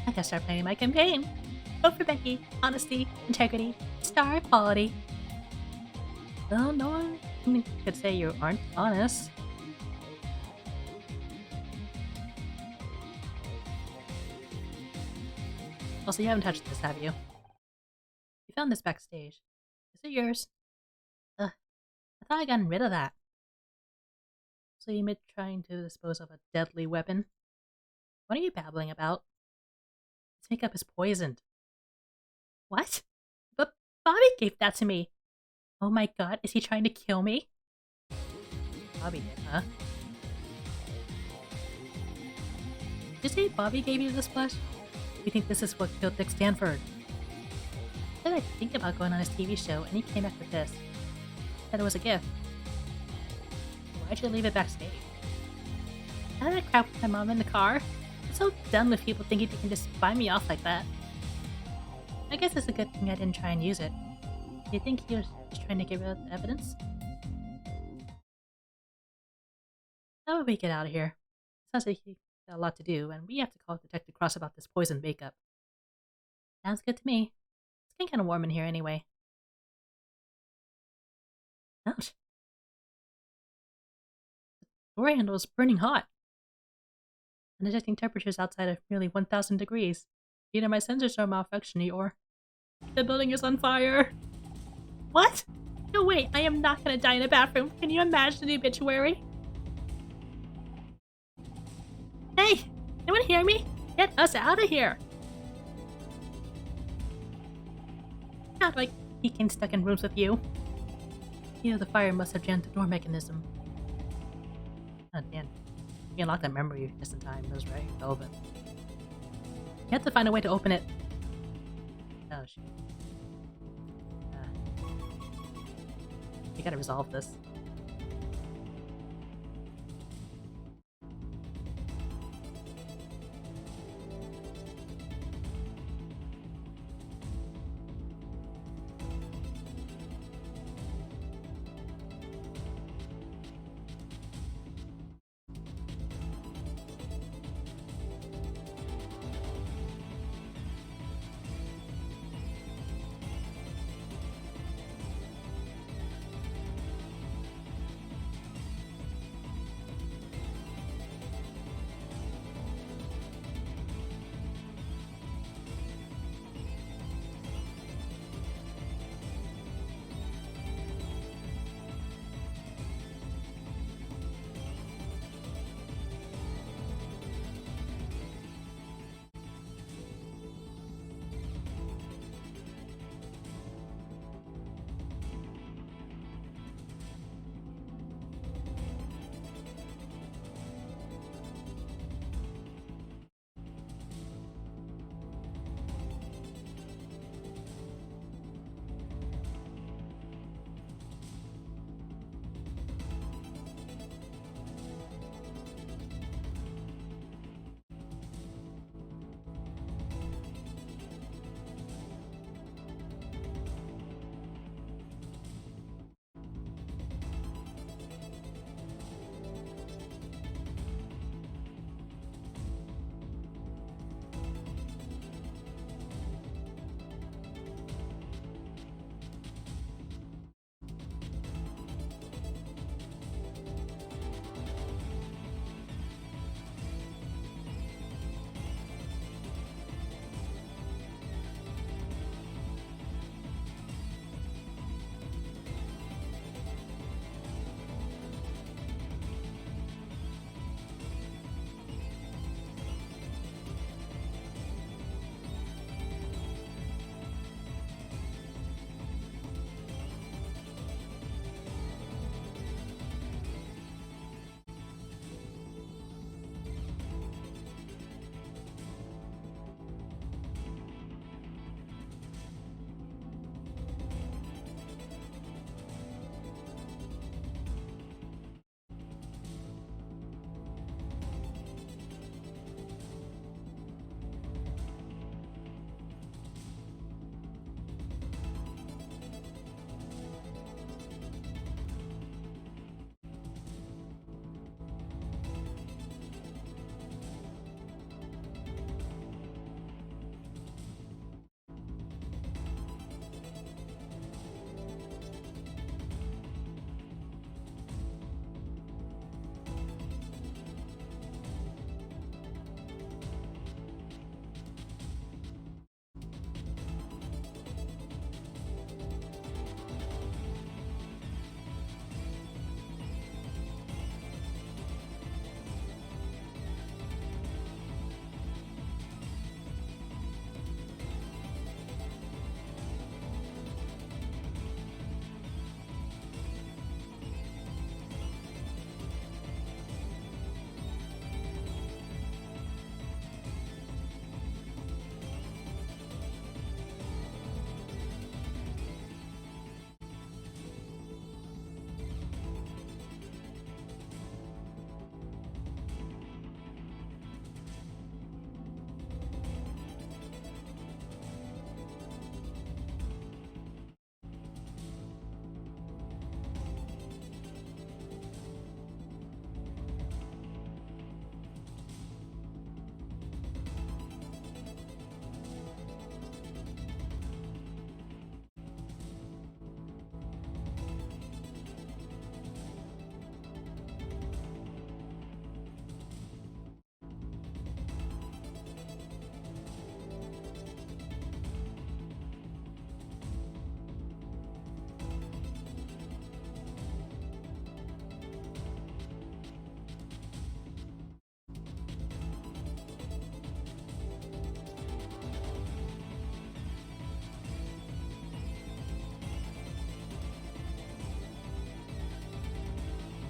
I gotta start planning my campaign. Vote for Becky. Honesty, integrity, star quality. Well, no one could say you aren't honest. Also, you haven't touched this, have you? You found this backstage. Is it yours? Ugh, I thought I'd gotten rid of that. So you admit trying to dispose of a deadly weapon? What are you babbling about? This makeup is poisoned. What? But Bobby gave that to me. Oh my god, is he trying to kill me? Bobby did, huh? Did you say Bobby gave you this blush? You think this is what killed Dick Stanford? What did I think about going on his TV show and he came back with this? Said it was a gift. Why'd you leave it backstage? How did I crap with my mom in the car? I'm so done with people thinking they can just buy me off like that. I guess it's a good thing I didn't try and use it. Do you think he was just trying to get rid of the evidence? How about we get out of here? Sounds like he got a lot to do, and we have to call Detective Cross about this poisoned makeup. Sounds good to me. It's getting kind of warm in here anyway. Ouch. The door handle is burning hot. I'm detecting temperatures outside of nearly 1,000 degrees. Either my sensors are malfunctioning or the building is on fire. What? No way, I am not gonna die in a bathroom. Can you imagine the obituary? Hey! Anyone hear me? Get us out of here! How do I keep getting stuck in rooms with you? You know the fire must have jammed the door mechanism. Oh, damn. You unlocked that memory just in time. That was very relevant. You have to find a way to open it. Oh, shoot. You gotta resolve this.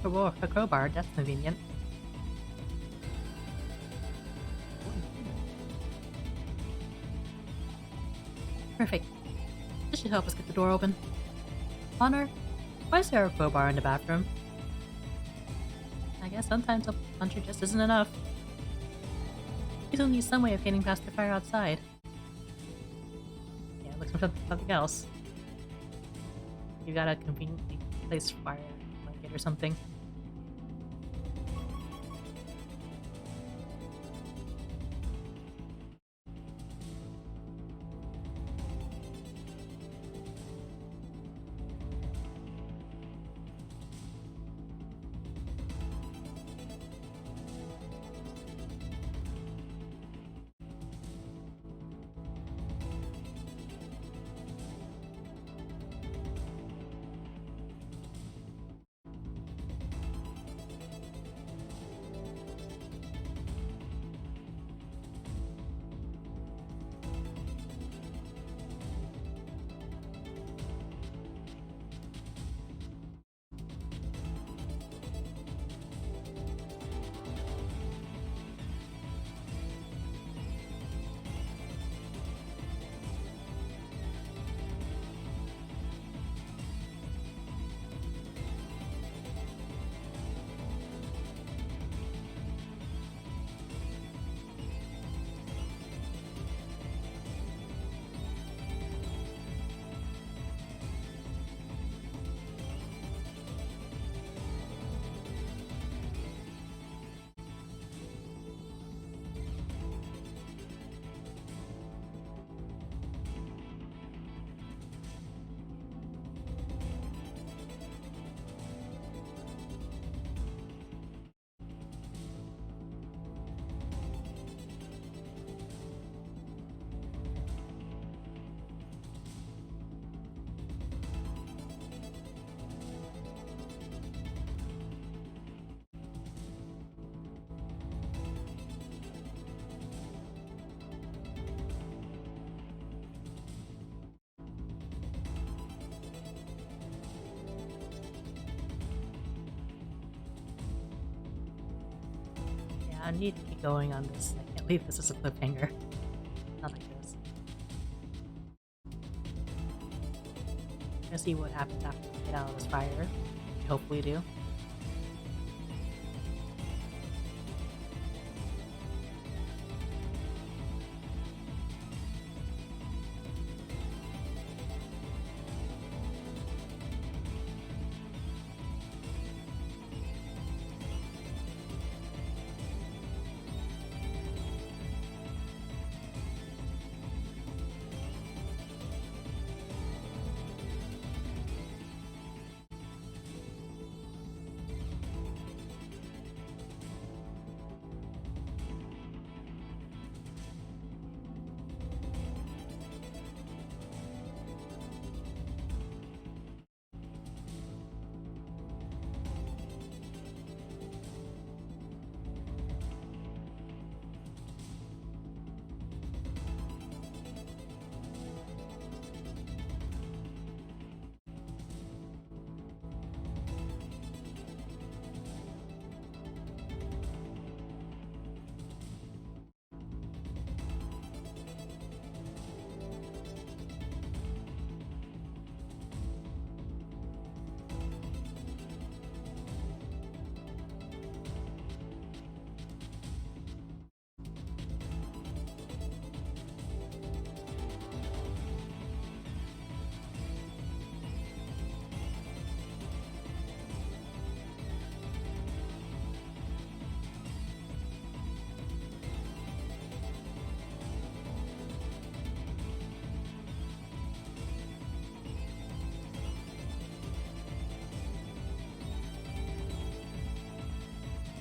A crowbar, that's convenient. Perfect. This should help us get the door open. Honor, why is there a crowbar in the bathroom? I guess sometimes a puncher just isn't enough. We still need some way of getting past the fire outside. Yeah, looks like something else. You got a conveniently placed fire blanket or something. I need to keep going on this. I can't believe this is a cliffhanger. Not like this. Gonna see what happens after we get out of this fire. Which we hopefully do.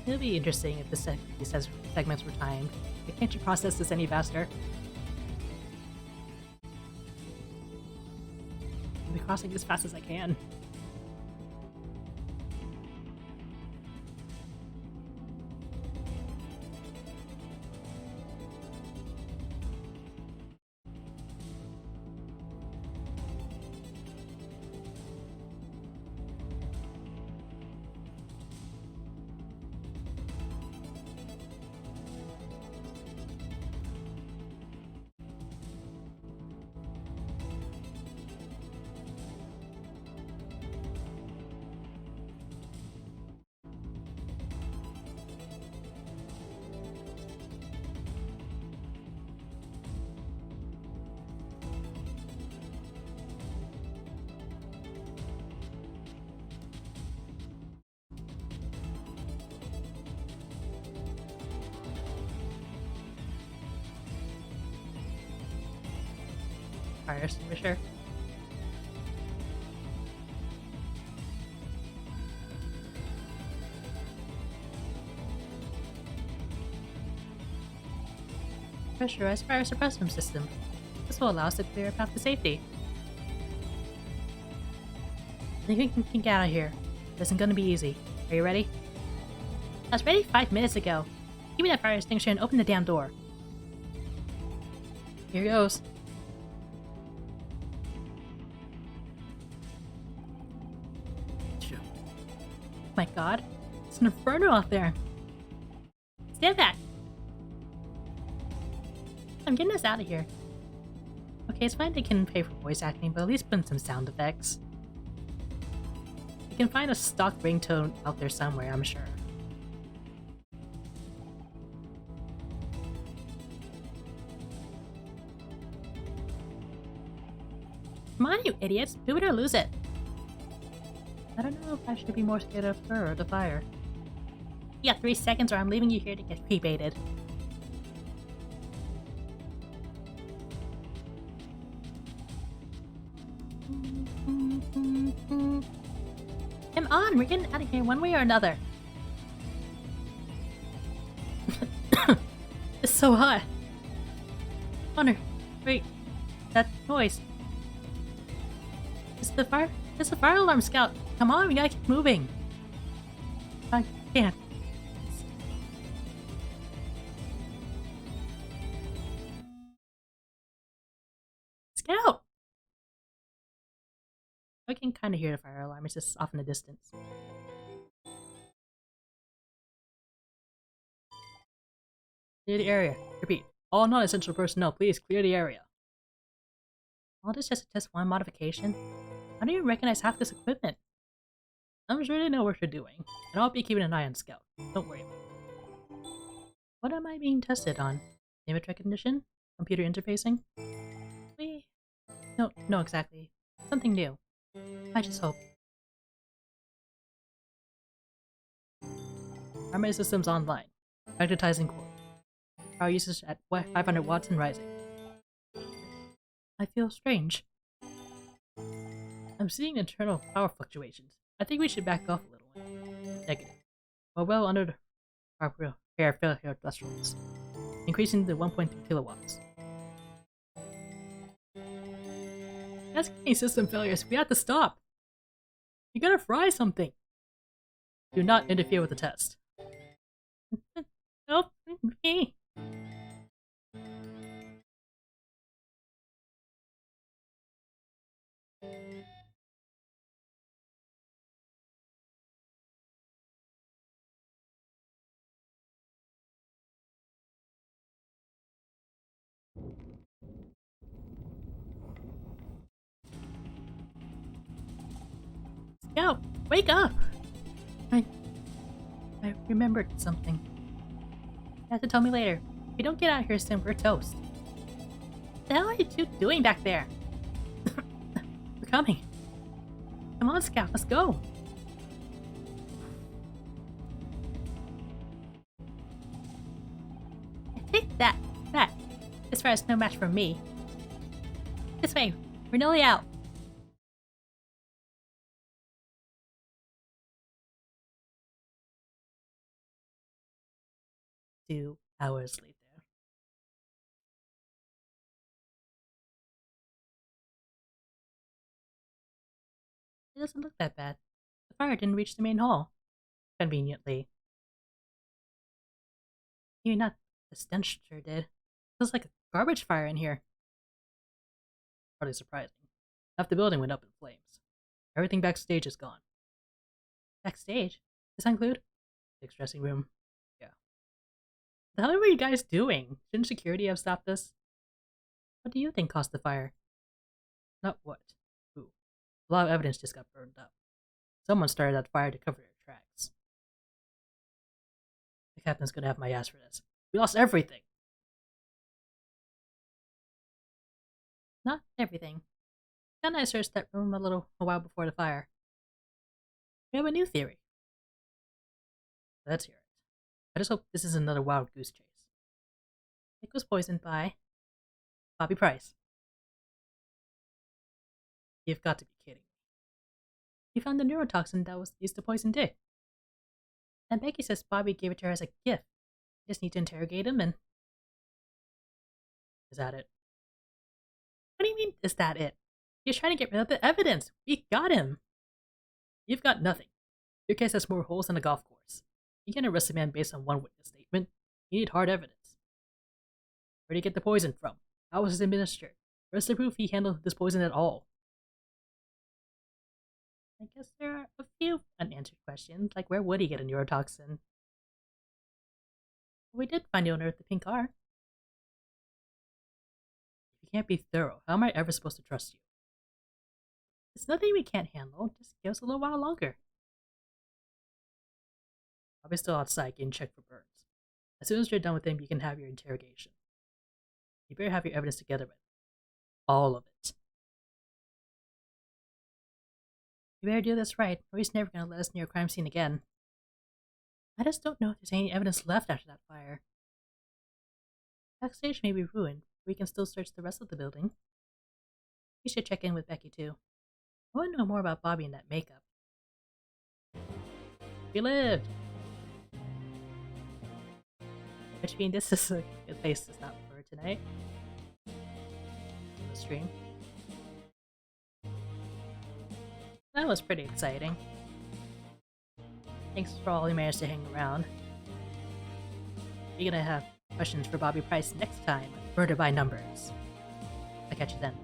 It'll be interesting if these segments were timed. Like, can't you process this any faster? I'll be crossing as fast as I can. fire extinguisher. Pressurized fire suppression system. This will allow us to clear a path to safety. I think we can get out of here. This isn't gonna be easy. Are you ready? I was ready 5 minutes ago. Give me that fire extinguisher and open the damn door. Here goes. Oh my god. It's an inferno out there. Stand back. I'm getting us out of here. Okay, it's fine they can pay for voice acting, but at least put in some sound effects. You can find a stock ringtone out there somewhere, I'm sure. Come on, you idiots! Do it or lose it! I don't know if I should be more scared of her or the fire. You got 3 seconds or I'm leaving you here to get pre-baited. Come on, we're getting out of here one way or another. It's so hot. Connor, wait, that noise. It's the fire. It's the fire alarm, Scout. Come on, we gotta keep moving. I can't. Scout. I can kind of hear the fire alarm. It's just off in the distance. Clear the area. Repeat. All non-essential personnel, please clear the area. All this just a test 1 modification? I don't even recognize half this equipment. I'm sure they know what you're doing, and I'll be keeping an eye on Scout. Don't worry about it. What am I being tested on? Image recognition? Computer interfacing? No, exactly. Something new. I just hope. Armory systems online. Magnetizing core. Power usage at 500 watts and rising. I feel strange. I'm seeing internal power fluctuations. I think we should back off a little. Negative. We're well under our fair failure thresholds, increasing to 1.3 kilowatts. That's getting system failures. We have to stop. You gotta fry something. Do not interfere with the test. Help me. Scout, wake up! I remembered something. You have to tell me later. If you don't get out of here soon, we're toast. What the hell are you two doing back there? We're coming. Come on, Scout, let's go. Take that. This fire's no match for me. This way. We're nearly out. Two hours later. It doesn't look that bad. The fire didn't reach the main hall. Conveniently. Maybe not the stench sure did. It feels like a garbage fire in here. Hardly surprising. Half the building went up in flames. Everything backstage is gone. Backstage? Does that include? Dick's dressing room. Yeah. What the hell were you guys doing? Shouldn't security have stopped this? What do you think caused the fire? Not what. Who? A lot of evidence just got burned up. Someone started that fire to cover their tracks. The captain's gonna have my ass for this. We lost everything! Not everything. Then I searched that room a while before the fire. We have a new theory. Let's hear it. I just hope this is another wild goose chase. Nick was poisoned by Bobby Price. You've got to be kidding me. He found the neurotoxin that was used to poison Dick. And Becky says Bobby gave it to her as a gift. You just need to interrogate him and... Is that it? What do you mean, is that it? He's trying to get rid of the evidence. We got him. You've got nothing. Your case has more holes than a golf course. You can't arrest a man based on one witness statement. You need hard evidence. Where did he get the poison from? How was it administered? Where's the proof he handled this poison at all? I guess there are a few unanswered questions, like where would he get a neurotoxin? We did find the owner of the pink car. If you can't be thorough, how am I ever supposed to trust you? It's nothing we can't handle. Just give us a little while longer. I'll be still outside getting checked for burns. As soon as you're done with him, you can have your interrogation. You better have your evidence together by then. All of it. You better do this right, or he's never going to let us near a crime scene again. I just don't know if there's any evidence left after that fire. Backstage may be ruined, but we can still search the rest of the building. We should check in with Becky too. I want to know more about Bobby and that makeup. We lived! Which means this is a good place to stop for tonight. The stream. That was pretty exciting. Thanks for all you managed to hang around. We're gonna have questions for Bobby Price next time on Murder by Numbers. I'll catch you then.